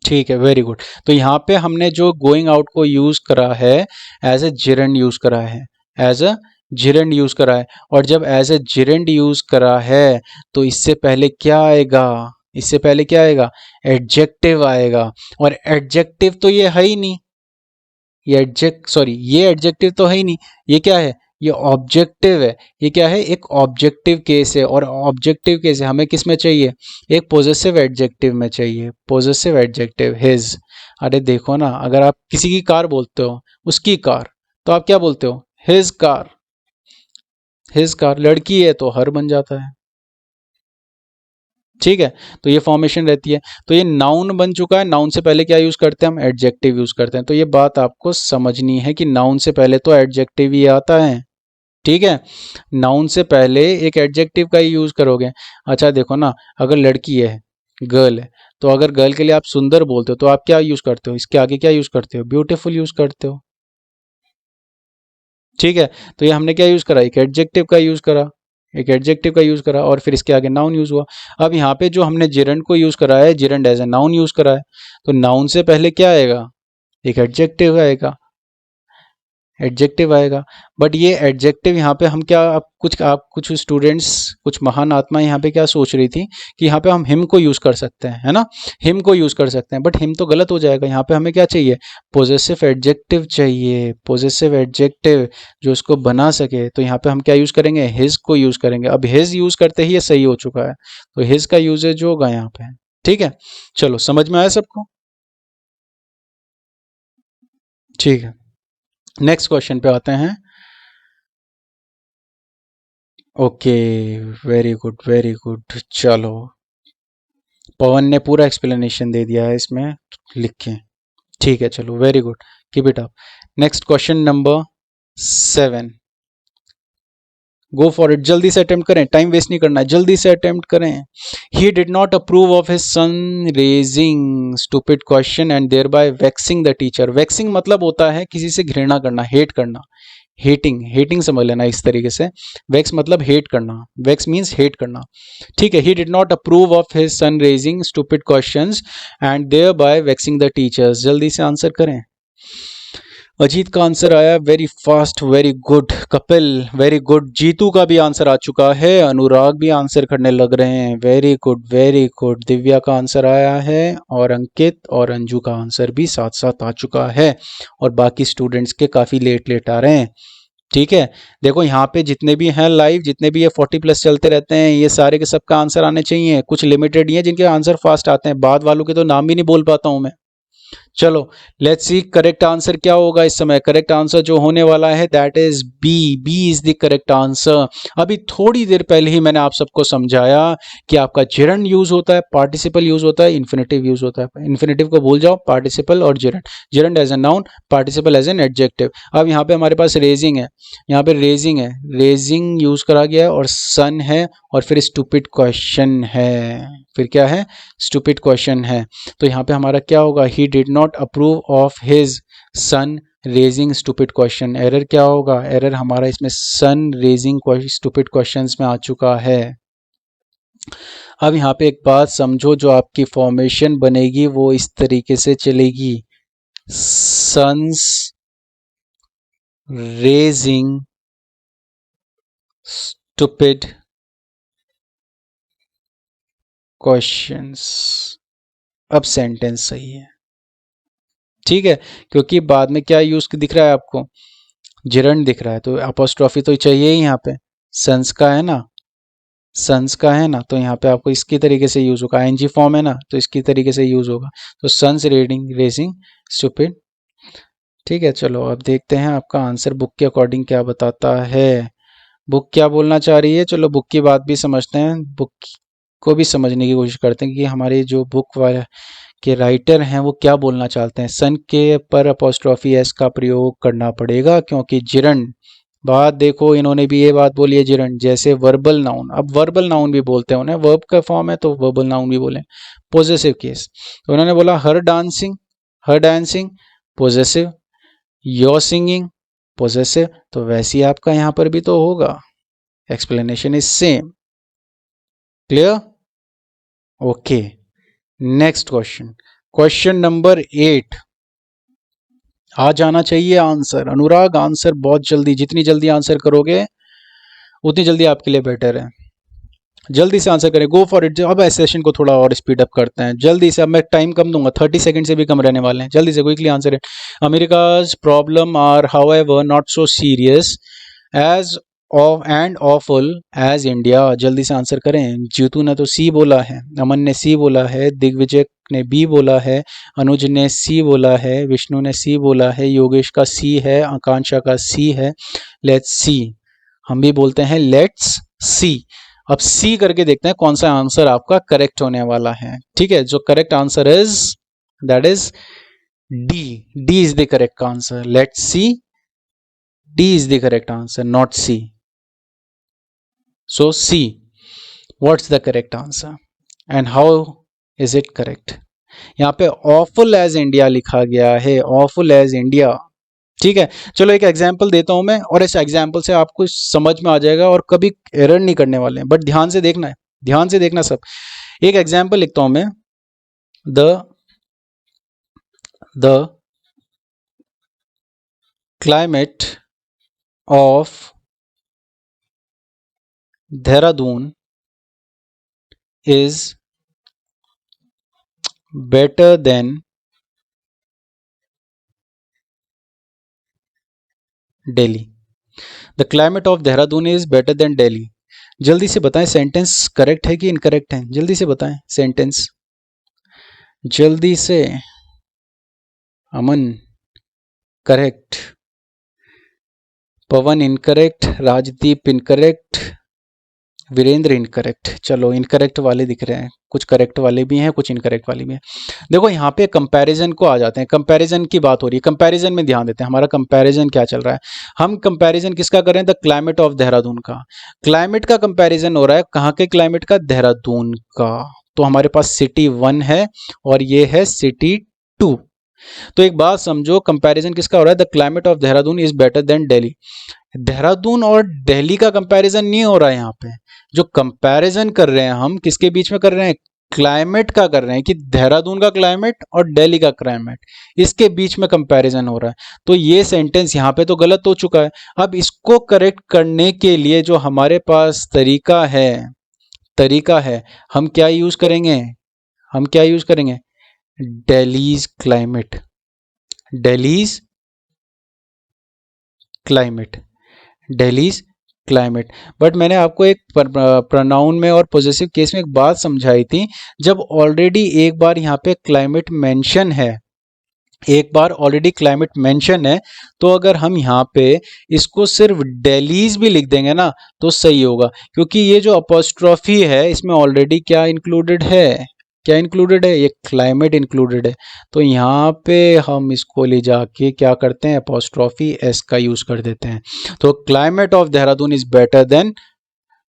ठीक है, वेरी गुड। तो यहाँ पे हमने जो गोइंग आउट को यूज करा है, एज ए जिरंड यूज करा है, एज अ जिरंड यूज करा है। और जब एज ए जिरंड यूज करा है तो इससे पहले क्या आएगा, इससे पहले क्या आएगा, एडजेक्टिव आएगा, और एडजेक्टिव तो ये है ही नहीं, ये एडजेक्टिव तो है ही नहीं, ये क्या है, ये ऑब्जेक्टिव है, ये क्या है, एक ऑब्जेक्टिव केस है, और ऑब्जेक्टिव केस है हमें किस में चाहिए, एक पॉजेसिव एडजेक्टिव में चाहिए, पॉजेसिव एडजेक्टिव हिज। अरे देखो ना, अगर आप किसी की कार बोलते हो, उसकी कार, तो आप क्या बोलते हो, हिज कार, हिज कार, लड़की है तो हर बन जाता है, ठीक है। तो ये फॉर्मेशन रहती है। तो ये नाउन बन चुका है, नाउन से पहले क्या यूज करते हैं हम, एडजेक्टिव यूज करते हैं। तो ये बात आपको समझनी है कि नाउन से पहले तो एडजेक्टिव ही आता है, ठीक है, नाउन से पहले एक एडजेक्टिव का ही यूज करोगे। अच्छा देखो ना, अगर लड़की है, गर्ल है, तो अगर गर्ल के लिए आप सुंदर बोलते हो तो आप क्या यूज करते हो, इसके आगे क्या यूज करते हो, ब्यूटीफुल यूज करते हो, ठीक है। तो ये हमने क्या यूज करा, एक एडजेक्टिव का यूज करा, एक एडजेक्टिव का यूज करा, और फिर इसके आगे नाउन यूज हुआ। अब यहाँ पे जो हमने जिरंड को यूज करा है, gerund as a noun use करा है, तो नाउन से पहले क्या आएगा, एक एडजेक्टिव आएगा, एडजेक्टिव आएगा। बट ये एडजेक्टिव यहाँ पे हम क्या, आप कुछ स्टूडेंट्स, कुछ महान आत्मा यहाँ पे क्या सोच रही थी कि यहाँ पे हम हिम को यूज कर सकते हैं, है ना, हिम को यूज कर सकते हैं, बट हिम तो गलत हो जाएगा। यहाँ पे हमें क्या चाहिए, पोजेसिव एडजेक्टिव चाहिए, पोजेसिव एडजेक्टिव जो इसको बना सके। तो यहाँ पे हम क्या यूज करेंगे, हिज को यूज करेंगे। अब हिज यूज करते ही ये सही हो चुका है, तो हिज का यूजेज जो होगा यहाँ पे, ठीक है। चलो समझ में आया सबको, ठीक है। नेक्स्ट क्वेश्चन पे आते हैं। Okay, very good very good. चलो, पवन ने पूरा एक्सप्लेनेशन दे दिया है इसमें, लिख के, ठीक है। चलो, very good, keep it up. Next question number 7, go for it, जल्दी से अटेम्प्ट करें, टाइम वेस्ट नहीं करना है, जल्दी से अटेम्प्ट करें। He did not approve of his son raising stupid question and thereby vexing the teacher. Vexing मतलब होता है किसी से घृणा करना, हेट करना, हेटिंग, हेटिंग समझ लेना इस तरीके से। वैक्स मतलब हेट करना, वैक्स मीन्स हेट करना, ठीक है। He did not approve of his son raising stupid questions and thereby vexing the teachers. जल्दी से आंसर करें। अजीत का आंसर आया, very fast, very good. Kapil, very good. Jeetu का भी आंसर आ चुका है, अनुराग भी आंसर करने लग रहे हैं, very good very good. Divya का आंसर आया है, और अंकित और अंजू का आंसर भी साथ साथ आ चुका है, और बाकी स्टूडेंट्स के काफ़ी लेट लेट आ रहे हैं, ठीक है। देखो यहाँ पे जितने भी हैं लाइव, जितने भी ये 40+ चलते रहते हैं, ये सारे के सबका आंसर आने चाहिए। कुछ लिमिटेड ही है जिनके आंसर फास्ट आते हैं, बाद वालों के तो नाम भी नहीं बोल पाता हूँ मैं। चलो लेट्स सी करेक्ट आंसर क्या होगा इस समय। करेक्ट आंसर जो होने वाला है that is B, B is the correct answer. अभी थोड़ी देर पहले ही मैंने आप सबको समझाया कि आपका जिरंड यूज होता है, पार्टिसिपल यूज होता है, इन्फिनेटिव यूज होता है। इन्फिनेटिव को भूल जाओ, पार्टिसिपल और gerund, gerund as a noun, participle as an adjective. अब यहाँ पे हमारे पास रेजिंग है, यहाँ पे रेजिंग है, रेजिंग यूज करा गया है, और सन है, और फिर स्टूपिड क्वेश्चन है, फिर क्या है, स्टूपिड क्वेश्चन है। तो यहाँ पे हमारा क्या होगा, ही did not approve of his son raising stupid question. Error क्या होगा, एरर हमारा इसमें सन रेजिंग स्टूपिड क्वेश्चंस में आ चुका है। अब यहाँ पे एक बात समझो, जो आपकी फॉर्मेशन बनेगी वो इस तरीके से चलेगी, सन्स रेजिंग स्टूपिड क्वेश्चंस। अब सेंटेंस सही है, ठीक है, क्योंकि बाद में क्या यूज दिख रहा है आपको, जिरंड दिख रहा है, तो अपोस्ट्रोफी तो चाहिए ही यहाँ पे, सन्स का है ना, सन्स का है ना, तो यहाँ पे आपको इसकी तरीके से यूज होगा, आईएनजी फॉर्म है ना, तो इसकी तरीके से यूज होगा, तो सन्स रेजिंग स्टूपिड, ठीक है। चलो अब देखते हैं आपका आंसर बुक के अकॉर्डिंग क्या बताता है, बुक क्या बोलना चाह रही है। चलो बुक की बात भी समझते हैं, बुक को भी समझने की कोशिश करते हैं कि हमारे जो बुक वाले के राइटर हैं वो क्या बोलना चाहते हैं। सन के पर अपोस्ट्रोफी एस का प्रयोग करना पड़ेगा, क्योंकि जिरंड, बात देखो इन्होंने भी ये बात बोली है, जिरंड जैसे वर्बल नाउन, अब वर्बल नाउन भी बोलते हैं उन्हें, वर्ब का फॉर्म है तो वर्बल नाउन भी बोले। पोजेसिव केस, तो उन्होंने बोला her dancing possessive, your singing possessive, तो वैसे ही आपका यहाँ पर भी तो होगा, explanation is same, clear, okay. Next question, question number 8, आ जाना चाहिए आंसर। अनुराग आंसर बहुत जल्दी, जितनी जल्दी आंसर करोगे उतनी जल्दी आपके लिए बेटर है, जल्दी से आंसर करें, गो फॉर इट। अब इस सेशन को थोड़ा और स्पीड अप करते हैं, जल्दी से। अब मैं टाइम कम दूंगा, 30 सेकंड से भी कम रहने वाले हैं, जल्दी से क्विकली आंसर है। America's problem are however not so serious as of and awful as India. जल्दी से आंसर करें। जीतू ने तो सी बोला है, अमन ने सी बोला है, दिग्विजय ने बी बोला है, अनुज ने सी बोला है, विष्णु ने सी बोला है, योगेश का सी है, आकांक्षा का सी है, लेट्स सी, हम भी बोलते हैं लेट्स सी। अब सी करके देखते हैं कौन सा आंसर आपका करेक्ट होने वाला है, ठीक है। जो correct answer is that is D, D is the correct answer, let's see, D is the correct answer, not C. So C, what's the correct answer and how is it correct? यहाँ पे awful as India लिखा गया है, awful as India, ठीक है। चलो एक example देता हूं मैं, और इस एग्जाम्पल से आपको समझ में आ जाएगा, और कभी एरर नहीं करने वाले हैं, बट ध्यान से देखना है, ध्यान से देखना सब। एक एग्जाम्पल लिखता हूं मैं, the climate of Dehradun is better than Delhi. The climate of Dehradun is better than Delhi. जल्दी से बताएं सेंटेंस करेक्ट है कि इनकरेक्ट है, जल्दी से बताएं सेंटेंस, जल्दी से। Aman correct, Pawan incorrect, Rajdeep incorrect, Virendra incorrect. चलो इनकरेक्ट वाले दिख रहे हैं, कुछ करेक्ट वाले भी हैं, कुछ इनकरेक्ट वाले भी हैं। देखो यहाँ पे कंपैरिजन को आ जाते हैं, कंपैरिजन की बात हो रही है, कंपैरिजन में ध्यान देते हैं। हमारा कंपैरिजन क्या चल रहा है, हम कंपैरिजन किसका कर रहे हैं, द क्लाइमेट ऑफ देहरादून का। क्लाइमेट का कंपैरिजन हो रहा है, कहाँ के क्लाइमेट का, देहरादून का। तो हमारे पास सिटी 1 है और ये है सिटी 2। तो एक बात समझो, कंपैरिजन किसका हो रहा है, the climate of Dehradun is better than Delhi. Dehradun और दिल्ली का कंपैरिजन नहीं हो रहा है यहाँ पे। जो कंपैरिजन कर रहे हैं हम किसके बीच में कर रहे हैं, क्लाइमेट का कर रहे हैं, कि देहरादून का क्लाइमेट और दिल्ली का क्लाइमेट, इसके बीच में कंपैरिजन हो रहा है। तो ये सेंटेंस यहाँ पे तो गलत हो चुका है। अब इसको करेक्ट करने के लिए जो हमारे पास तरीका है, हम क्या यूज करेंगे, हम क्या यूज करेंगे, Delhi's climate, Delhi's climate, Delhi's climate. But मैंने आपको एक प्रोनाउन में और पॉजेसिव केस में एक बात समझाई थी, जब ऑलरेडी एक बार यहाँ पे क्लाइमेट मेंशन है, एक बार ऑलरेडी क्लाइमेट मेंशन है, तो अगर हम यहाँ पे इसको सिर्फ दिल्लीज भी लिख देंगे ना तो सही होगा, क्योंकि ये जो अपॉस्ट्रोफी है इसमें ऑलरेडी क्या इंक्लूडेड है, क्या इंक्लूडेड है, ये क्लाइमेट इंक्लूडेड है। तो यहाँ पे हम इसको ले जाके क्या करते हैं, अपॉस्ट्रोफी एस का यूज कर देते हैं। तो climate of Dehradun is better than,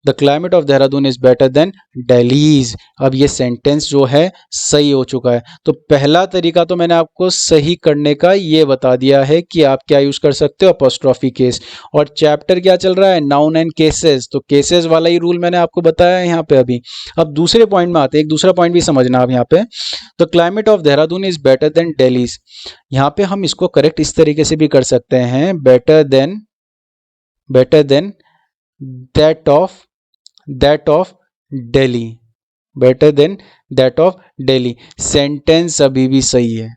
the climate of Dehradun is better than Delhi's. अब ये सेंटेंस जो है सही हो चुका है। तो पहला तरीका तो मैंने आपको सही करने का ये बता दिया है कि आप क्या यूज कर सकते हो, अपॉस्ट्रोफी केस। और चैप्टर क्या चल रहा है, नाउन एंड केसेस, तो केसेस वाला ही रूल मैंने आपको बताया है यहाँ पे अभी। अब दूसरे पॉइंट में आते हैं, एक दूसरा पॉइंट भी समझना आप यहाँ पे। तो climate of Dehradun is better than Delhi's, यहाँ पे हम इसको करेक्ट इस तरीके से भी कर सकते हैं, better than that of Delhi, better than that of Delhi. Sentence अभी भी सही है,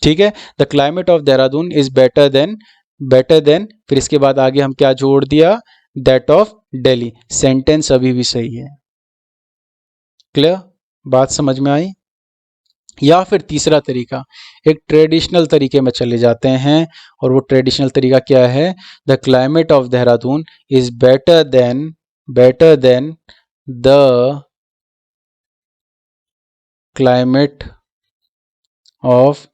ठीक है। The climate of Dehradun is better than, फिर इसके बाद आगे हम क्या जोड़ दिया, दैट ऑफ दिल्ली। सेंटेंस अभी भी सही है। क्लियर, बात समझ में आई। या फिर तीसरा तरीका, एक ट्रेडिशनल तरीके में चले जाते हैं, और वो ट्रेडिशनल तरीका क्या है, the climate of Dehradun is better than the climate of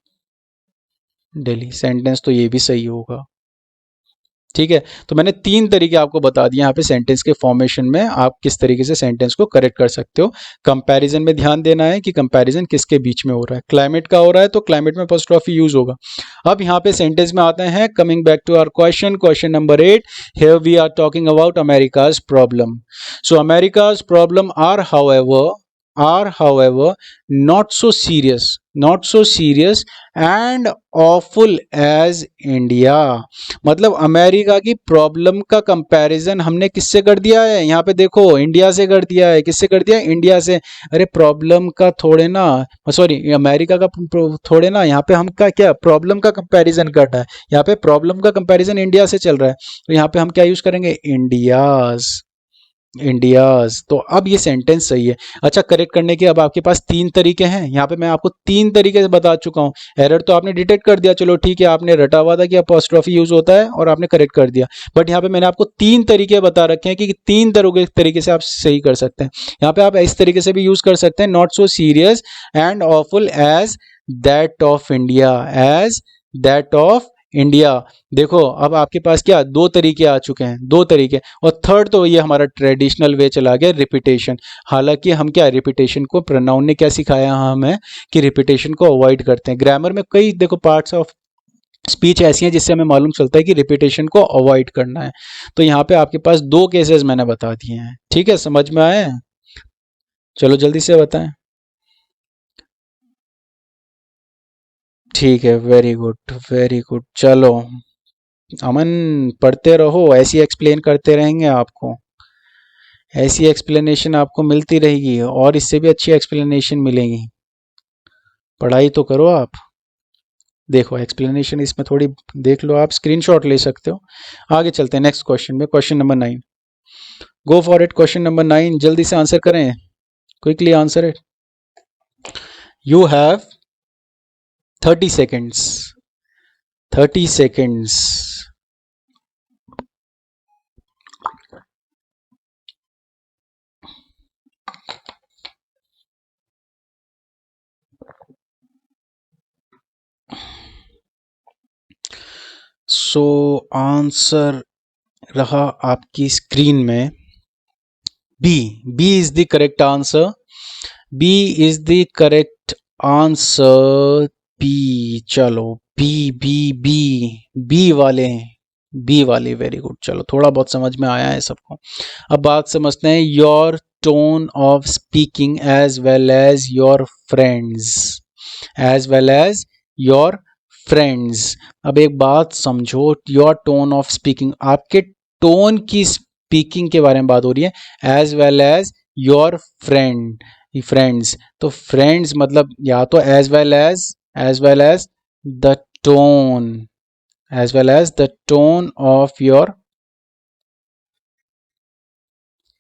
Delhi. Sentence तो ये भी सही होगा, ठीक है। तो मैंने 3 तरीके आपको बता दिए यहाँ पे सेंटेंस के फॉर्मेशन में, आप किस तरीके से सेंटेंस को करेक्ट कर सकते हो। कंपैरिजन में ध्यान देना है कि कंपैरिजन किसके बीच में हो रहा है, क्लाइमेट का हो रहा है तो क्लाइमेट में अपॉस्ट्रोफी यूज होगा। अब यहाँ पे सेंटेंस में आते हैं, coming back to our question number 8, here we are talking about America's problem. So America's problem are however not so serious and awful as India। मतलब अमेरिका की प्रॉब्लम का कंपैरिजन हमने किससे कर दिया है, यहाँ पे देखो इंडिया से कर दिया है। किससे कर दिया है, इंडिया से। अरे प्रॉब्लम का थोड़े ना, सॉरी अमेरिका का थोड़े ना, यहाँ पे हम का क्या प्रॉब्लम का कंपैरिजन करना है, यहाँ पे प्रॉब्लम का कंपैरिजन इंडिया से चल रहा है। तो यहाँ पे हम क्या यूज करेंगे, इंडियाज। तो अब ये सेंटेंस सही है। अच्छा, करेक्ट करने के अब आपके पास 3 तरीके हैं, यहाँ पे मैं आपको 3 तरीके से बता चुका हूँ। एरर तो आपने डिटेक्ट कर दिया, चलो ठीक है, आपने रटा हुआ था कि अपॉस्ट्रोफी यूज होता है और आपने करेक्ट कर दिया। बट यहाँ पे मैंने आपको 3 तरीके बता रखे हैं कि 3 तरीके से आप सही कर सकते हैं। यहाँ पे आप इस तरीके से भी यूज कर सकते हैं, not so serious and awful as that of India. देखो अब आपके पास क्या 2 तरीके आ चुके हैं, 2 तरीके। और थर्ड तो ये हमारा ट्रेडिशनल वे चला गया, रिपीटेशन। हालांकि हम क्या रिपीटेशन को, प्रोनाउन ने क्या सिखाया हमें कि रिपीटेशन को अवॉइड करते हैं। ग्रामर में कई देखो पार्ट्स ऑफ स्पीच ऐसी हैं जिससे हमें मालूम चलता है कि रिपीटेशन को अवॉइड करना है। तो यहाँ पे आपके पास 2 केसेस मैंने बता दिए हैं, ठीक है, समझ में आए। चलो जल्दी से बताएं। ठीक है, वेरी गुड। चलो अमन पढ़ते रहो, ऐसी एक्सप्लेन करते रहेंगे आपको, ऐसी एक्सप्लेनेशन आपको मिलती रहेगी और इससे भी अच्छी एक्सप्लेनेशन मिलेगी। पढ़ाई तो करो आप। देखो एक्सप्लेनेशन इसमें थोड़ी देख लो, आप स्क्रीनशॉट ले सकते हो। आगे चलते हैं नेक्स्ट क्वेश्चन में, question number 9। Go for it, question number 9 जल्दी से आंसर करें, quickly answer it. You have 30 seconds, 30 seconds। So answer रहा आपकी स्क्रीन में B. B is the correct answer, B is the correct answer. B, चलो B B B B वाले, B वाले very good. चलो थोड़ा बहुत समझ में आया है सबको। अब बात समझते हैं, your tone of speaking as well as your friends, as well as your friends. अब एक बात समझो, योर टोन ऑफ स्पीकिंग, आपके टोन की स्पीकिंग के बारे में बात हो रही है, as well as your friends. तो फ्रेंड्स मतलब या तो as well as the tone, as well as the tone of your,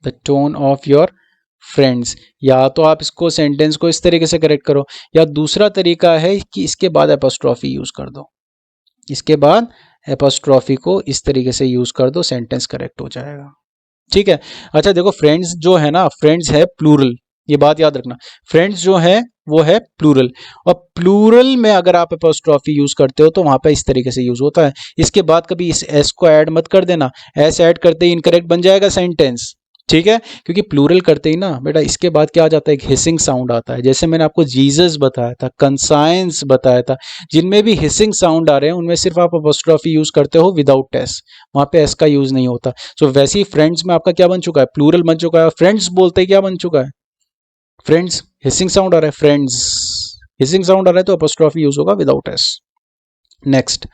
the tone of your friends. या तो आप इसको सेंटेंस को इस तरीके से करेक्ट करो, या दूसरा तरीका है कि इसके बाद एपोस्ट्रॉफी यूज कर दो, इसके बाद एपोस्ट्रॉफी को इस तरीके से यूज कर दो, सेंटेंस करेक्ट हो जाएगा। ठीक है। अच्छा देखो, फ्रेंड्स जो है ना, फ्रेंड्स है प्लूरल, ये बात याद रखना। फ्रेंड्स जो है वो है प्लूरल, और प्लूरल में अगर आप एपोस्ट्रॉफी यूज करते हो तो वहां पे इस तरीके से यूज होता है। इसके बाद कभी इस एस को ऐड मत कर देना, एस ऐड करते ही इनकरेक्ट बन जाएगा सेंटेंस। ठीक है, क्योंकि प्लूरल करते ही ना बेटा इसके बाद क्या आ जाता है, एक हिसिंग साउंड आता है। जैसे मैंने आपको जीसस बताया था, कंसाइंस बताया था, जिनमें भी हिसिंग साउंड आ रहे हैं उनमें सिर्फ आप अपोस्ट्रॉफी यूज करते हो विदाउट एस, वहां पे एस का यूज नहीं होता। सो वैसे ही फ्रेंड्स में आपका क्या बन चुका है, प्लूरल बन चुका है। फ्रेंड्स बोलते ही क्या बन चुका है, फ्रेंड्स, हिसिंग साउंड आ रहा है, फ्रेंड्स हिसिंग साउंड आ रहा है तो अपोस्ट्रॉफी यूज होगा without S. Next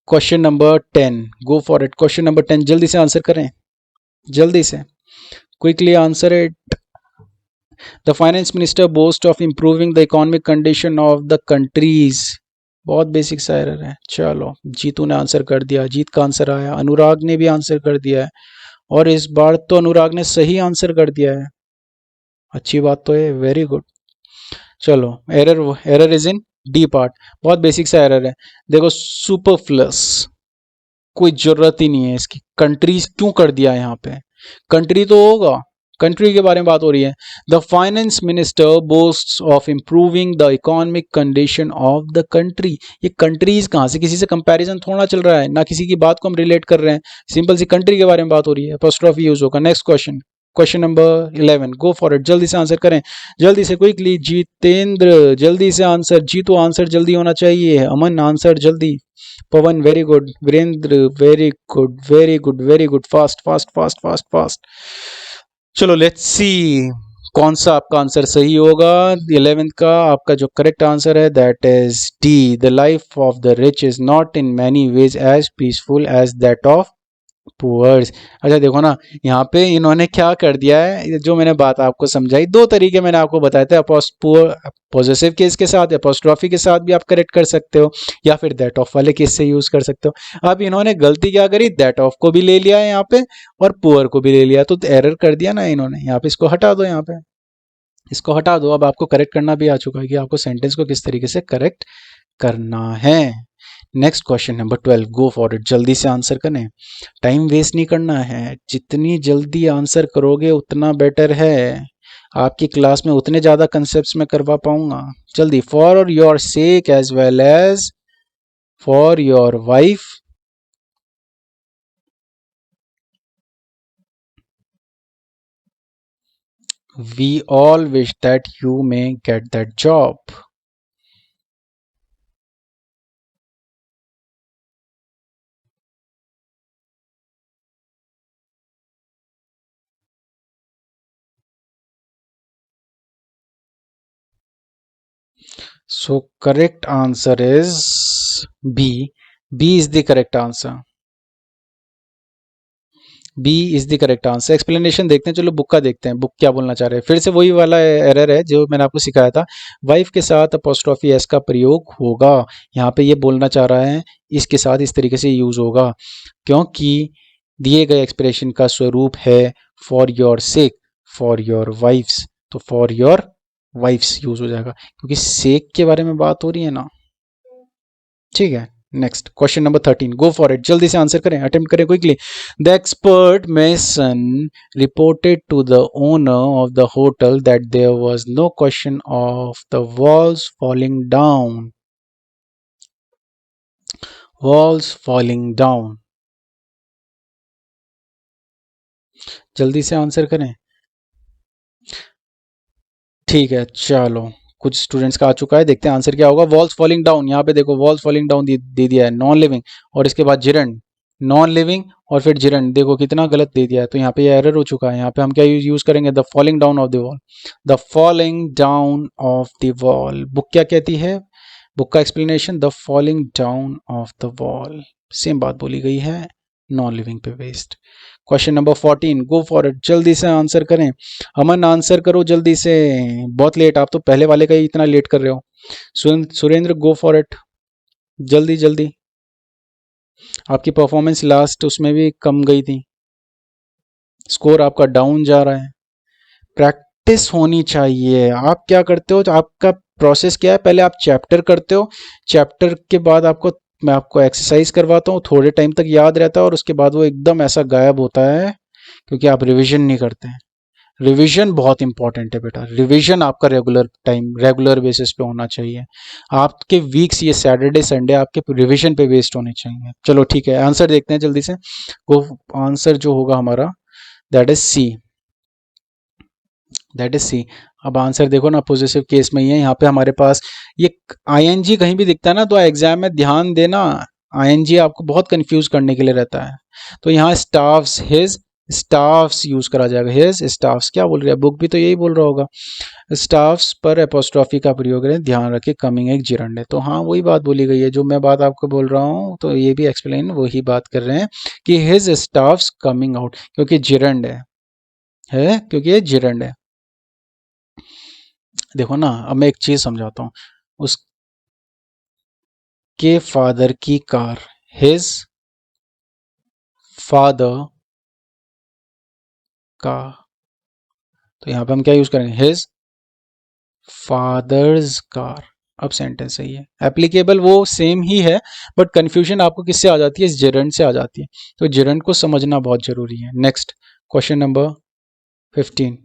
question number 10, go for it. Question number 10 जल्दी से आंसर करें, जल्दी से, quickly answer it। The finance minister boasts of improving the economic condition of the countries। बहुत बेसिक सा एरर है। चलो जीतू ने आंसर कर दिया, जीत का आंसर आया। अनुराग ने भी आंसर कर दिया है, और इस बार तो अनुराग ने सही आंसर कर दिया है, अच्छी बात तो है, वेरी गुड। चलो error, error is in D part, बहुत बेसिक सा एरर है। देखो सुपरफ्लस, कोई जरूरत ही नहीं है इसकी, कंट्रीज क्यों कर दिया यहाँ पे, कंट्री तो होगा, कंट्री के बारे में बात हो रही है। The finance minister बोस्ट्स of improving the economic condition of the country. ये कंट्रीज कहाँ से, किसी से कंपैरिजन थोड़ा चल रहा है ना, किसी की बात को हम रिलेट कर रहे हैं, सिंपल सी कंट्री के बारे में बात हो रही है, एपोस्ट्रोफी यूज होगा। Next question, question number 11, go for it, जल्दी से आंसर करें, जल्दी से क्विकली। जितेंद्र जल्दी से आंसर, जीतो आंसर जल्दी होना चाहिए, अमन आंसर जल्दी, Pawan very good, Virendra very good very good very good, fast fast fast fast fast. चलो लेट्स सी कौन सा आपका आंसर सही होगा। 11th का आपका जो करेक्ट आंसर है that is D. The life of the rich is not in many ways as peaceful as that of poors. अच्छा देखो ना, यहाँ पे इन्होंने क्या कर दिया है, जो मैंने बात आपको समझाई, दो तरीके मैंने आपको बताए थे, पॉजिटिव केस के साथ, एपोस्ट्रॉफी के साथ भी आप करेक्ट कर सकते हो, या फिर दैट ऑफ वाले केस से यूज कर सकते हो। अब इन्होंने गलती क्या करी, दैट ऑफ को भी ले लिया है यहाँ पे और पुअर को भी ले लिया, तो एरर कर दिया ना इन्होंने। यहाँ पे इसको हटा दो, यहाँ पे इसको हटा दो। अब आपको करेक्ट करना भी आ चुका है कि आपको सेंटेंस को किस तरीके से करेक्ट करना है। Next question number 12, go for it, जल्दी से आंसर करें, टाइम वेस्ट नहीं करना है, जितनी जल्दी आंसर करोगे उतना बेटर है, आपकी क्लास में उतने ज़्यादा कंसेप्ट्स में करवा पाऊंगा। जल्दी, for your sake as well as for your wife, we all wish that you may get that job. So correct answer is B. B is the correct answer. B is the correct answer. Explanation देखते हैं, चलो book का देखते हैं, book क्या बोलना चाह रहे हैं। फिर से वही वाला एरर है जो मैंने आपको सिखाया था, वाइफ के साथ अपोस्ट्रोफी एस का प्रयोग होगा। यहाँ पे ये बोलना चाह रहा है इसके साथ इस तरीके से यूज होगा, क्योंकि दिए गए एक्सप्रेशन का स्वरूप है for your sake, for your wife's, तो फॉर योर वाइफ्स यूज हो जाएगा, क्योंकि सेक के बारे में बात हो रही है ना। ठीक है, next question number 13, go for it, जल्दी से आंसर करें, अटेम्प्ट करें quickly. The expert mason reported to the owner of the hotel that there was no question of the walls falling down, walls falling down, जल्दी से answer करें। ठीक है, चलो कुछ स्टूडेंट्स का आ चुका है, देखते हैं आंसर क्या होगा। वॉल्स फॉलिंग डाउन, यहाँ पे देखो वॉल्स फॉलिंग डाउन दे दिया है, नॉन लिविंग, और इसके बाद जिरंड, नॉन लिविंग और फिर जिरंड, देखो कितना गलत दे दिया है, तो यहाँ पे ये एरर हो चुका है। यहाँ पे हम क्या यूज करेंगे, the falling down of the wall, the falling down of the wall. Book क्या कहती है, बुक का explanation, the falling down of the wall, same बात बोली गई है, नॉन लिविंग पे based. Question number 14, go for it, जल्दी से आंसर करें। अमन आंसर करो जल्दी से, बहुत लेट, आप तो पहले वाले का ही इतना लेट कर रहे हो। सुरेंद्र गो फॉर इट, जल्दी जल्दी, आपकी परफॉर्मेंस लास्ट उसमें भी कम गई थी, स्कोर आपका डाउन जा रहा है। प्रैक्टिस होनी चाहिए। आप क्या करते हो, तो आपका प्रोसेस क्या है, पहले आप चैप्टर करते हो, चैप्टर के बाद मैं आपको एक्सरसाइज करवाता हूँ, थोड़े टाइम तक याद रहता है और उसके बाद वो एकदम ऐसा गायब होता है, क्योंकि आप रिवीजन नहीं करते हैं। रिवीजन बहुत इंपॉर्टेंट है बेटा, रिवीजन आपका रेगुलर बेसिस पे होना चाहिए। आपके वीक्स ये सैटरडे संडे आपके रिवीजन पे बेस्ड होने चाहिए। चलो ठीक है, आंसर देखते हैं जल्दी से। वो आंसर जो होगा हमारा, that is C, that is C. अब आंसर देखो ना, पॉजिटिव केस में ही है। यहाँ पे हमारे पास ये आईएनजी कहीं भी दिखता है ना, तो एग्जाम में ध्यान देना, आईएनजी आपको बहुत कंफ्यूज करने के लिए रहता है। तो यहाँ स्टाफ्स, हिज स्टाफ्स यूज करा जाएगा, हिज स्टाफ्स। क्या बोल रहा है बुक, भी तो यही बोल रहा होगा, स्टाफ्स पर एपोस्ट्रॉफी का प्रयोग करें, ध्यान रखें कमिंग एक जिरंड है। तो हाँ वही बात बोली गई है जो मैं बात आपको बोल रहा हूँ, तो ये भी एक्सप्लेन वही बात कर रहे हैं कि हिज स्टाफ्स कमिंग आउट, क्योंकि जिरंड है क्योंकि ये जिरंड है। देखो ना, अब मैं एक चीज समझाता हूँ, उसके फादर की कार, हिज फादर का, तो यहाँ पे हम क्या यूज करेंगे, हिज फादर्स कार। अब सेंटेंस सही है, एप्लीकेबल वो सेम ही है, बट कंफ्यूजन आपको किससे आ जाती है, इस जिरंड से आ जाती है, तो जिरंड को समझना बहुत जरूरी है। Next question number 15,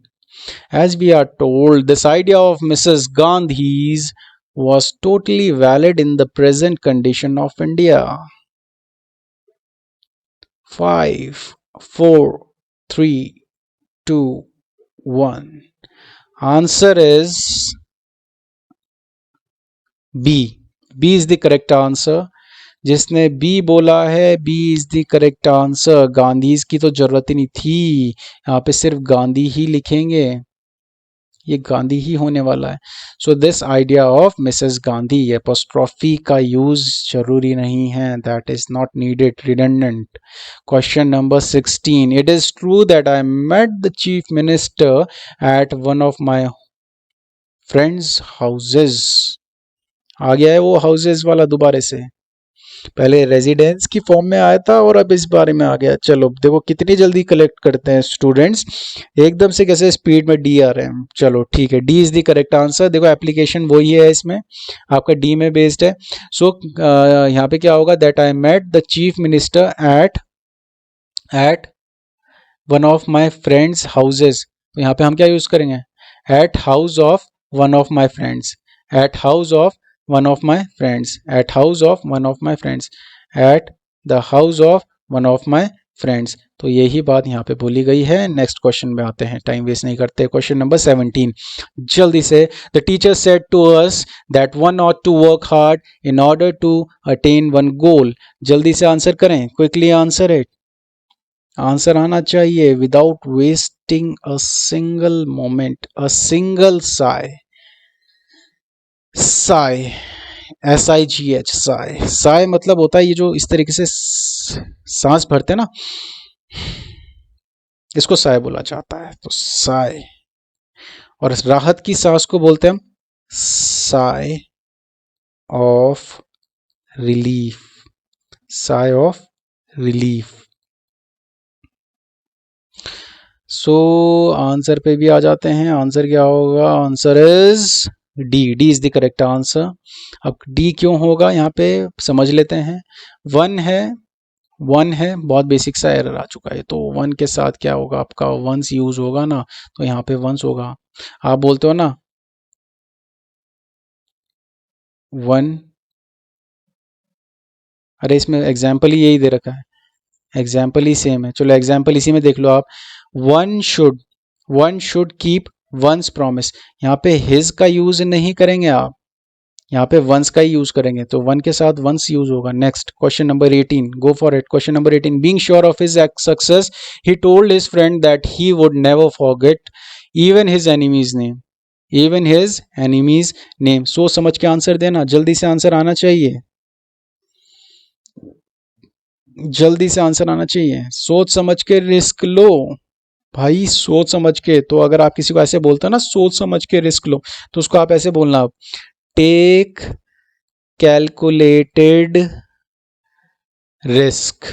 as we are told, this idea of Mrs. Gandhi's was totally valid in the present condition of India. 5, 4, 3, 2, 1. Answer is B. B is the correct answer. जिसने बी बोला है, B is the correct answer. Gandhi's की तो जरूरत ही नहीं थी, यहाँ पे सिर्फ गांधी ही लिखेंगे, ये गांधी ही होने वाला है। So this idea of Mrs Gandhi, apostrophe का यूज जरूरी नहीं है, that is not needed, redundant. Question number 16, it is true that I met the chief minister at one of my friends houses. आ गया है वो हाउसेज वाला दोबारा से, पहले रेजिडेंस की फॉर्म में आया था और अब इस बारे में आ गया। चलो देखो कितनी जल्दी कलेक्ट करते हैं स्टूडेंट्स, एकदम से कैसे स्पीड में डी आ रहे हैं। चलो ठीक है, D is the correct answer. देखो एप्लीकेशन वही है, इसमें आपका डी में बेस्ड है। सो यहाँ पे क्या होगा, that I met the chief minister at one of my friends houses. तो यहाँ पे हम क्या यूज करेंगे, at house of one of my friends, at house ऑफ one of my friends, at house of one of my friends, at the house of one of my friends। तो यही बात यहाँ पे बोली गई है। नेक्स्ट क्वेश्चन में आते हैं, टाइम वेस्ट नहीं करते। क्वेश्चन नंबर 17, जल्दी से। The teacher said to us that one ought to work hard in order to attain one goal. जल्दी से आंसर करें, क्विकली आंसर इट, आंसर आना चाहिए without wasting a single moment, a single Sai. Sai, SIGH, Sai. Sai मतलब होता है ये जो इस तरीके से सांस भरते हैं ना, इसको साय बोला जाता है, तो साय। और राहत की सांस को बोलते हैं हम Sai of relief, Sai of relief. So answer पे भी आ जाते हैं। आंसर क्या होगा? Answer is D. D is the correct answer. अब डी क्यों होगा यहाँ पे समझ लेते हैं। वन है, बहुत बेसिक सा एरर आ चुका है, तो वन के साथ क्या होगा आपका? वंस यूज होगा ना, तो यहाँ पे वंस होगा। आप बोलते हो ना वन, अरे इसमें एग्जाम्पल ही यही दे रखा है, एग्जाम्पल ही सेम है। चलो एग्जाम्पल इसी में देख लो आप। One should keep once promise. यहाँ पे हिज का यूज नहीं करेंगे आप, यहाँ पे वंस का ही यूज करेंगे, तो वन के साथ वंस यूज होगा। Next question number 18, go for it. Question number 18, being sure of his success he told his friend that he would never forget even his enemies name, even his enemies name. सोच समझ के answer देना, जल्दी से answer आना चाहिए, जल्दी से आंसर आना चाहिए। सोच समझ के रिस्क लो भाई, सोच समझ के। तो अगर आप किसी को ऐसे बोलते हो ना सोच समझ के रिस्क लो, तो उसको आप ऐसे बोलना, आप take calculated risk,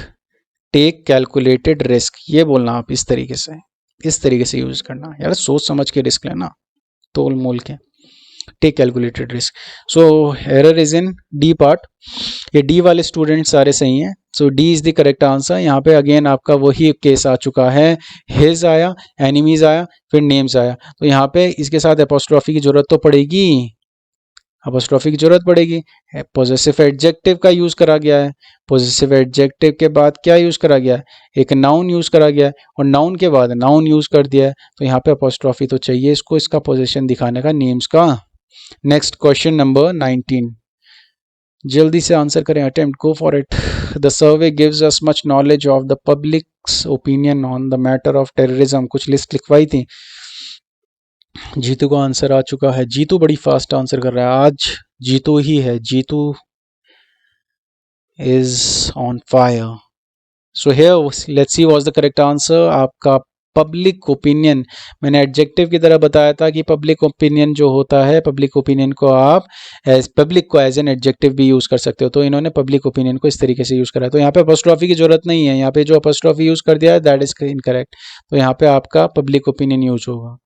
take calculated risk, ये बोलना आप इस तरीके से, इस तरीके से यूज करना। यार सोच समझ के रिस्क लेना, तोल मोल के, take calculated risk. So error is in D part. ये डी वाले स्टूडेंट सारे सही हैं, so D is the correct answer. यहाँ पे अगेन आपका वही केस आ चुका है, हिज आया, एनिमीज आया, फिर नेम्स आया, तो यहाँ पे इसके साथ एपोस्ट्रॉफी की जरूरत तो पड़ेगी, एपोस्ट्रॉफी की जरूरत पड़ेगी। पोजेसिव एडजेक्टिव का यूज करा गया है, पोजेसिव एडजेक्टिव के बाद क्या यूज करा गया है? एक नाउन यूज करा गया है, और नाउन के बाद नाउन यूज कर दिया है, तो यहाँ पे एपोस्ट्रॉफी तो चाहिए इसको, इसका पोजीशन दिखाने का, नेम्स का। नेक्स्ट क्वेश्चन नंबर 19, जल्दी से आंसर करें, attempt, go for it. The survey gives us much knowledge of the publics opinion on the matter of terrorism. कुछ लिस्ट लिखवाई थी, जीतू का आंसर आ चुका है। जीतू बड़ी फास्ट आंसर कर रहा है आज, जीतू ही है, Jeetu is on fire. So here let's see what's the correct answer. आपका पब्लिक ओपिनियन, मैंने एडजेक्टिव की तरह बताया था कि पब्लिक ओपिनियन जो होता है, पब्लिक ओपिनियन को आप पब्लिक को एज एन एडजेक्टिव भी यूज कर सकते हो, तो इन्होंने पब्लिक ओपिनियन को इस तरीके से यूज करा है। तो यहाँ पे अपॉस्ट्रोफी की जरूरत नहीं है, यहाँ पे जो अपॉस्ट्रोफी यूज कर दिया है दैट इज इनकरेक्ट, तो यहाँ पे आपका पब्लिक ओपिनियन यूज होगा।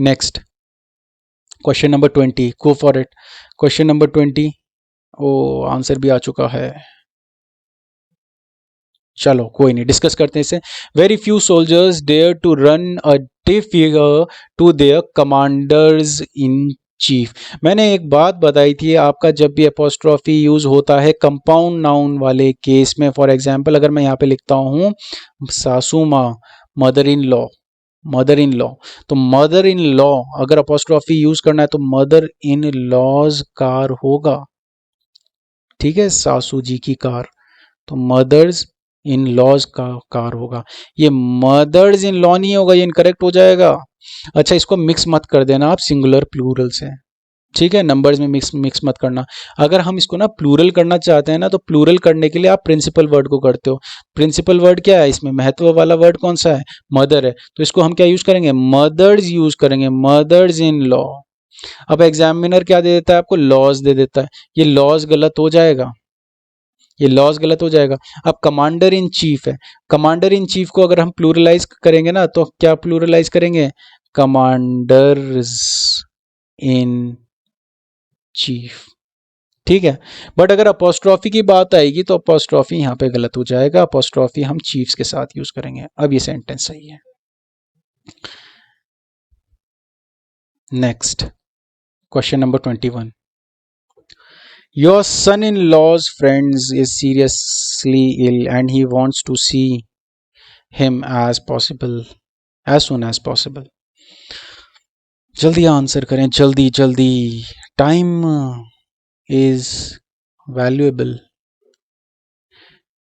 Next question number 20, go for it. Question number 20, oh answer भी आ चुका है, चलो कोई नहीं, डिस्कस करते हैं इसे। Very few soldiers dare to run a day figure to their commanders in chief. मैंने एक बात बताई थी आपका, जब भी एपोस्ट्रॉफी यूज होता है कंपाउंड नाउन वाले केस में, फॉर एग्जांपल अगर मैं यहाँ पे लिखता हूँ सासू माँ, mother in law, mother in law, तो मदर इन लॉ अगर अपोस्ट्रॉफी यूज करना है तो मदर इन लॉज कार होगा, ठीक है, सासू जी की कार, तो मदर्स इन लॉज का कार होगा। ये मदर्स इन लॉ नहीं होगा, ये इनकरेक्ट हो जाएगा। अच्छा इसको मिक्स मत कर देना आप सिंगुलर प्लूरल से, ठीक है, नंबर्स में मिक्स मत करना। अगर हम इसको ना प्लूरल करना चाहते हैं ना, तो प्लूरल करने के लिए आप प्रिंसिपल वर्ड को करते हो। प्रिंसिपल वर्ड क्या है इसमें? महत्व वाला वर्ड कौन सा है? मदर है, तो इसको हम क्या यूज करेंगे? मदर्स यूज करेंगे, मदर्स इन लॉ। अब एग्जामिनर क्या दे देता है आपको? लॉज दे देता है, ये लॉज गलत हो जाएगा, ये लॉज गलत हो जाएगा। अब कमांडर इन चीफ है, कमांडर इन चीफ को अगर हम प्लूरलाइज करेंगे ना, तो क्या प्लूरलाइज करेंगे? कमांडर्स इन चीफ, ठीक है। बट अगर अपोस्ट्रॉफी की बात आएगी तो अपोस्ट्रॉफी यहाँ पे गलत हो जाएगा, अपोस्ट्रॉफी हम चीफ्स के साथ यूज करेंगे। अब ये सेंटेंस सही है। Next question number 21, Your son-in-law's friends is seriously ill and he wants to see him as soon as possible. जल्दी आंसर करें, जल्दी जल्दी, time is valuable,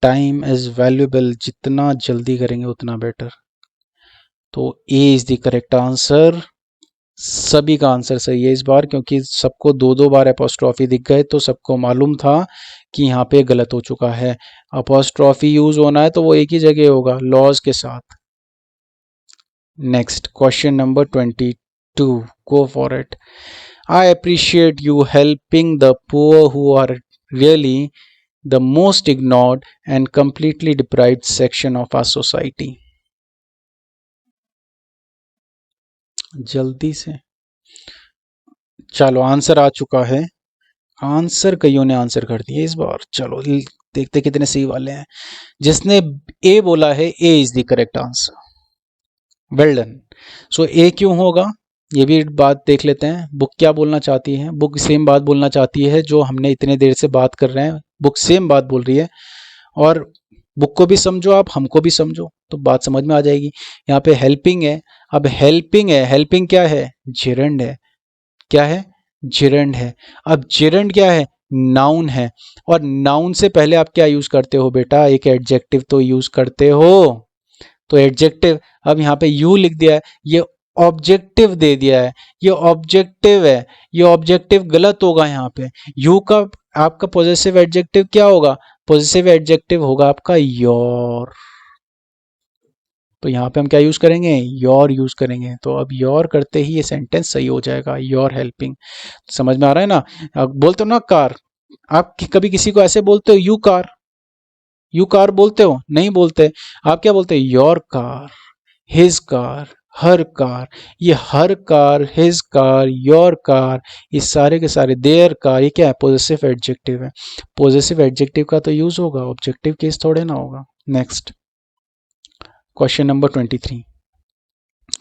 time is valuable, जितना जल्दी करेंगे उतना बेटर। तो ए इज द करेक्ट आंसर। सभी का आंसर सही है इस बार, क्योंकि सबको दो दो बार अपोस्ट्रॉफी दिख गए, तो सबको मालूम था कि यहाँ पे गलत हो चुका है। अपोस्ट्रॉफी यूज होना है तो वो एक ही जगह होगा, लॉज के साथ, Next, question number 22. Go for it. I appreciate you helping the poor who are really the most ignored and completely deprived section of our society. जल्दी से चलो, आंसर आ चुका है। आंसर कईयों ने आंसर कर दिए इस बार। चलो देखते कितने सही वाले हैं। जिसने ए बोला है, A is the correct answer. Well done. So A क्यों होगा, ये भी बात देख लेते हैं। बुक क्या बोलना चाहती है? बुक सेम बात बोलना चाहती है जो हमने इतने देर से बात कर रहे हैं। बुक सेम बात बोल रही है, और बुक को भी समझो आप, हमको भी समझो, तो बात समझ में आ जाएगी। यहाँ पे हेल्पिंग है। अब हेल्पिंग है, हेल्पिंग क्या है? जिरंड है। क्या है? जिरंड है। अब जिरंड क्या है? नाउन है। और नाउन से पहले आप क्या यूज करते हो बेटा? एक एडजेक्टिव तो यूज करते हो। तो एडजेक्टिव, अब यहाँ पे यू लिख दिया है, ये ऑब्जेक्टिव दे दिया है, ये ऑब्जेक्टिव है। ये ऑब्जेक्टिव गलत होगा। यहाँ पे यू का आपका पॉजेसिव एडजेक्टिव क्या होगा? पॉजेसिव एडजेक्टिव होगा आपका योर। तो यहाँ पे हम क्या यूज करेंगे? योर यूज करेंगे। तो अब योर करते ही ये सेंटेंस सही हो जाएगा, योर हेल्पिंग। समझ में आ रहा है ना? अब बोलते हो ना कार, आप कभी किसी को ऐसे बोलते हो यू कार? यू कार बोलते हो? नहीं बोलते। आप क्या बोलते हो? Your car, his car, her car. ये her car, his car, your car, ये सारे के सारे, देयर कार, ये क्या है? पॉजेसिव एडजेक्टिव है। पॉजेसिव एडजेक्टिव का तो यूज होगा, ऑब्जेक्टिव केस थोड़े ना होगा। Next, question number 23.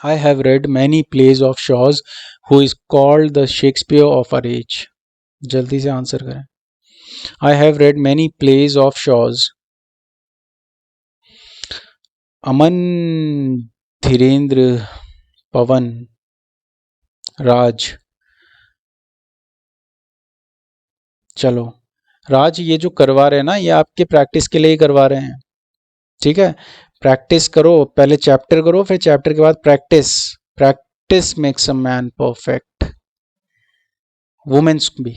I have read many plays of Shaw's who is called the Shakespeare of our age. जल्दी से आंसर करें। I have read many plays of Shaw's. अमन, धीरेन्द्र, पवन, राज। चलो राज, ये जो करवा रहे हैं ना, ये आपके प्रैक्टिस के लिए ही करवा रहे हैं। ठीक है, प्रैक्टिस करो, पहले चैप्टर करो, फिर चैप्टर के बाद practice. Practice makes a man perfect. Womens भी,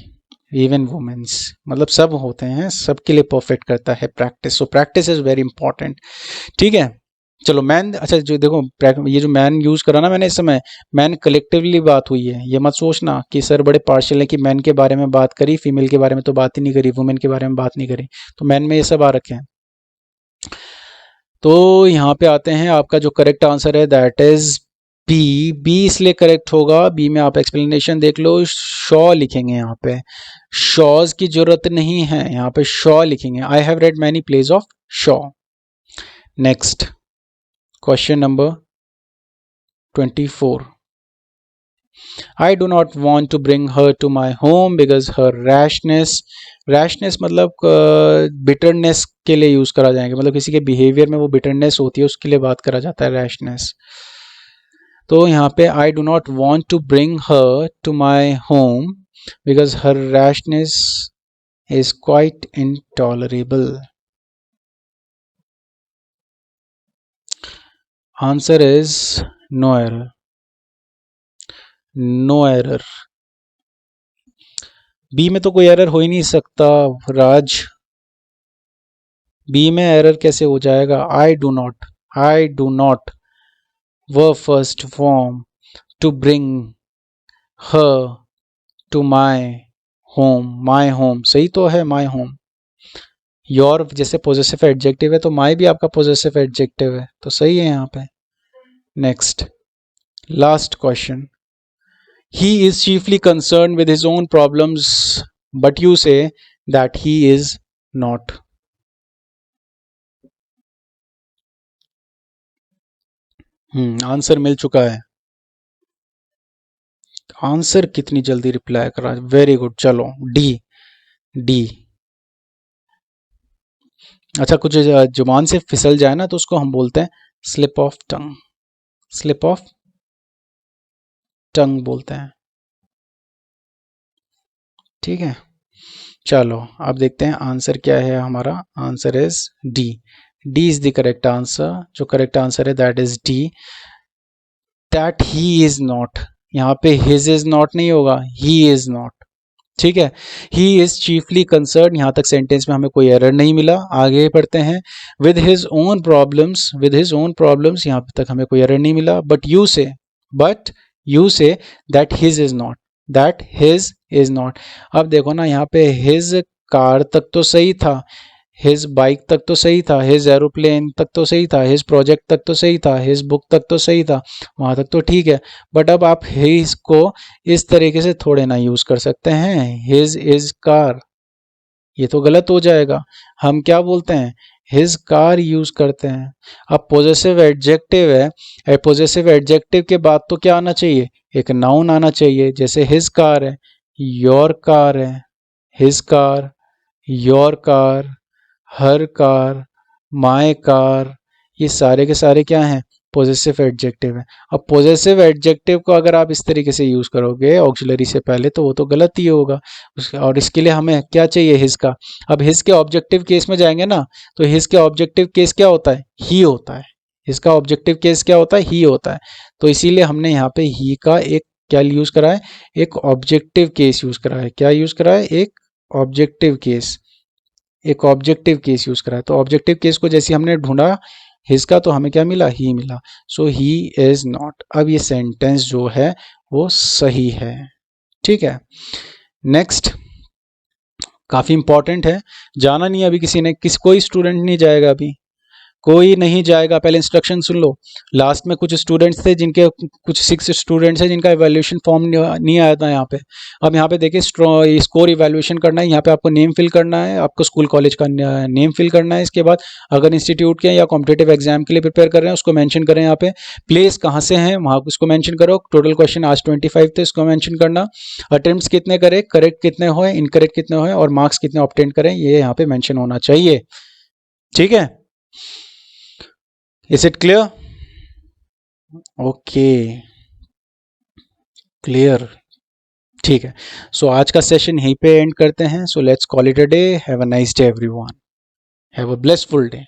इवन वुमेन्स, मतलब सब होते हैं, सबके लिए परफेक्ट करता है practice. So practice is very important. ठीक है, चलो मैन, अच्छा जो देखो, ये जो मैन यूज करा ना मैंने इस समय, मैन कलेक्टिवली बात हुई है। ये मत सोचना कि सर बड़े पार्शियल है कि मैन के बारे में बात करी, फीमेल के बारे में तो बात ही नहीं करी, वुमेन के बारे में बात नहीं करी। तो मैन में ये सब आ रखे हैं। तो यहाँ पे आते हैं, आपका जो करेक्ट आंसर है दैट इज बी। बी इसलिए करेक्ट होगा, बी में आप एक्सप्लेनेशन देख लो, शॉ लिखेंगे यहाँ पे। शॉज की जरूरत नहीं है, यहाँ पे शॉ लिखेंगे। I have read many plays of Shaw. Next, question number 24. I do not want to bring her to my home because her rashness, rashness मतलब बिटरनेस के लिए यूज करा जाएगा, मतलब किसी के बिहेवियर में वो बिटरनेस होती है, उसके लिए बात करा जाता है रैशनेस। तो यहाँ पे I do not want to bring her to my home because her rashness is quite intolerable. Answer is no error, no error. B में तो कोई एरर हो ही नहीं सकता राज, बी में एरर कैसे हो जाएगा? I do not V first form to bring her to my home, सही तो है माई होम। योर जैसे पॉजेसिव एडजेक्टिव है, तो माई भी आपका पॉजेसिव एडजेक्टिव है, तो सही है यहाँ पे। Next, last question. He is chiefly concerned with his own problems, but you say that he is not. Answer मिल चुका है। आंसर कितनी जल्दी रिप्लाई करा, वेरी गुड। चलो डी। अच्छा, कुछ जुबान से फिसल जाए ना तो उसको हम बोलते हैं slip of tongue, slip of tongue बोलते हैं। ठीक है, चलो अब देखते हैं आंसर क्या है हमारा। Answer is D. D is the correct answer. जो करेक्ट आंसर है that is D, that he is not. यहाँ पे हिज इज नॉट नहीं होगा, ही इज नॉट। ठीक है। ही इज चीफली कंसर्न, यहाँ तक सेंटेंस में हमें कोई एरर नहीं मिला। आगे पढ़ते हैं। विद हिज ओन प्रॉब्लम्स, यहाँ तक हमें कोई एरर नहीं मिला। But you say that his is not, अब देखो ना, यहाँ पे हिज कार तक तो सही था, हिज बाइक तक तो सही था, हिज एरोप्लेन तक तो सही था, हिज प्रोजेक्ट तक तो सही था, हिज बुक तक तो सही था, वहां तक तो ठीक है। बट अब आप हिज को इस तरीके से थोड़े ना यूज कर सकते हैं, हिज इज कार, ये तो गलत हो जाएगा। हम क्या बोलते हैं, हिज कार यूज करते हैं। अब पॉजेसिव एडजेक्टिव है, पॉजेसिव एडजेक्टिव के बाद तो क्या आना चाहिए, एक नाउन आना चाहिए। जैसे हिज कार है, योर कार है, his car, your car, her car, my car, ये सारे के सारे क्या हैं, पॉजेसिव एडजेक्टिव है। अब पॉजेसिव एडजेक्टिव को अगर आप इस तरीके से यूज करोगे ऑक्सिलरी से पहले, तो वो तो गलत ही होगा। और इसके लिए हमें क्या चाहिए, हिज का। अब हिज के ऑब्जेक्टिव केस में जाएंगे ना, तो हिज के ऑब्जेक्टिव केस क्या होता है, ही होता है। इसका ऑब्जेक्टिव केस क्या होता है, ही होता है। तो इसीलिए हमने यहाँ पे ही का एक क्या यूज करा है, एक ऑब्जेक्टिव केस यूज करा है। क्या यूज करा है, एक ऑब्जेक्टिव केस, एक ऑब्जेक्टिव केस यूज करा है। तो ऑब्जेक्टिव केस को जैसे हमने ढूंढा हिज का, तो हमें क्या मिला, ही मिला। सो ही इज नॉट। अब ये सेंटेंस जो है वो सही है, ठीक है। नेक्स्ट, काफी इंपॉर्टेंट है, जाना नहीं अभी किसी ने, कोई स्टूडेंट नहीं जाएगा अभी, कोई नहीं जाएगा। पहले इंस्ट्रक्शन सुन लो। लास्ट में कुछ स्टूडेंट्स थे जिनके, कुछ 6 स्टूडेंट्स हैं जिनका इवैल्यूएशन फॉर्म नहीं आया था यहाँ पे। अब यहाँ पे देखिए स्कोर इवैल्यूएशन करना है, यहाँ पे आपको नेम फिल करना है, आपको स्कूल कॉलेज का नेम फिल करना है। इसके बाद अगर इंस्टीट्यूट के या कॉम्पिटेटिव एग्जाम के लिए प्रिपेयर कर रहे हैं उसको मैंशन करें, यहाँ पे प्लेस कहाँ से हैं वहाँ उसको मैंशन करो। टोटल क्वेश्चन आज 25 थे, इसको मैंशन करना। अटेम्प्ट्स कितने करे, करेक्ट कितने हुए, इनकरेक्ट कितने हुए, और मार्क्स कितने ऑब्टेन करें, ये यहाँ पे मैंशन होना चाहिए, ठीक है। Is it clear? Okay, clear. ठीक है। सो आज का सेशन यहीं पे एंड करते हैं। So let's call it a day. Have a nice day everyone. Have a blessful day.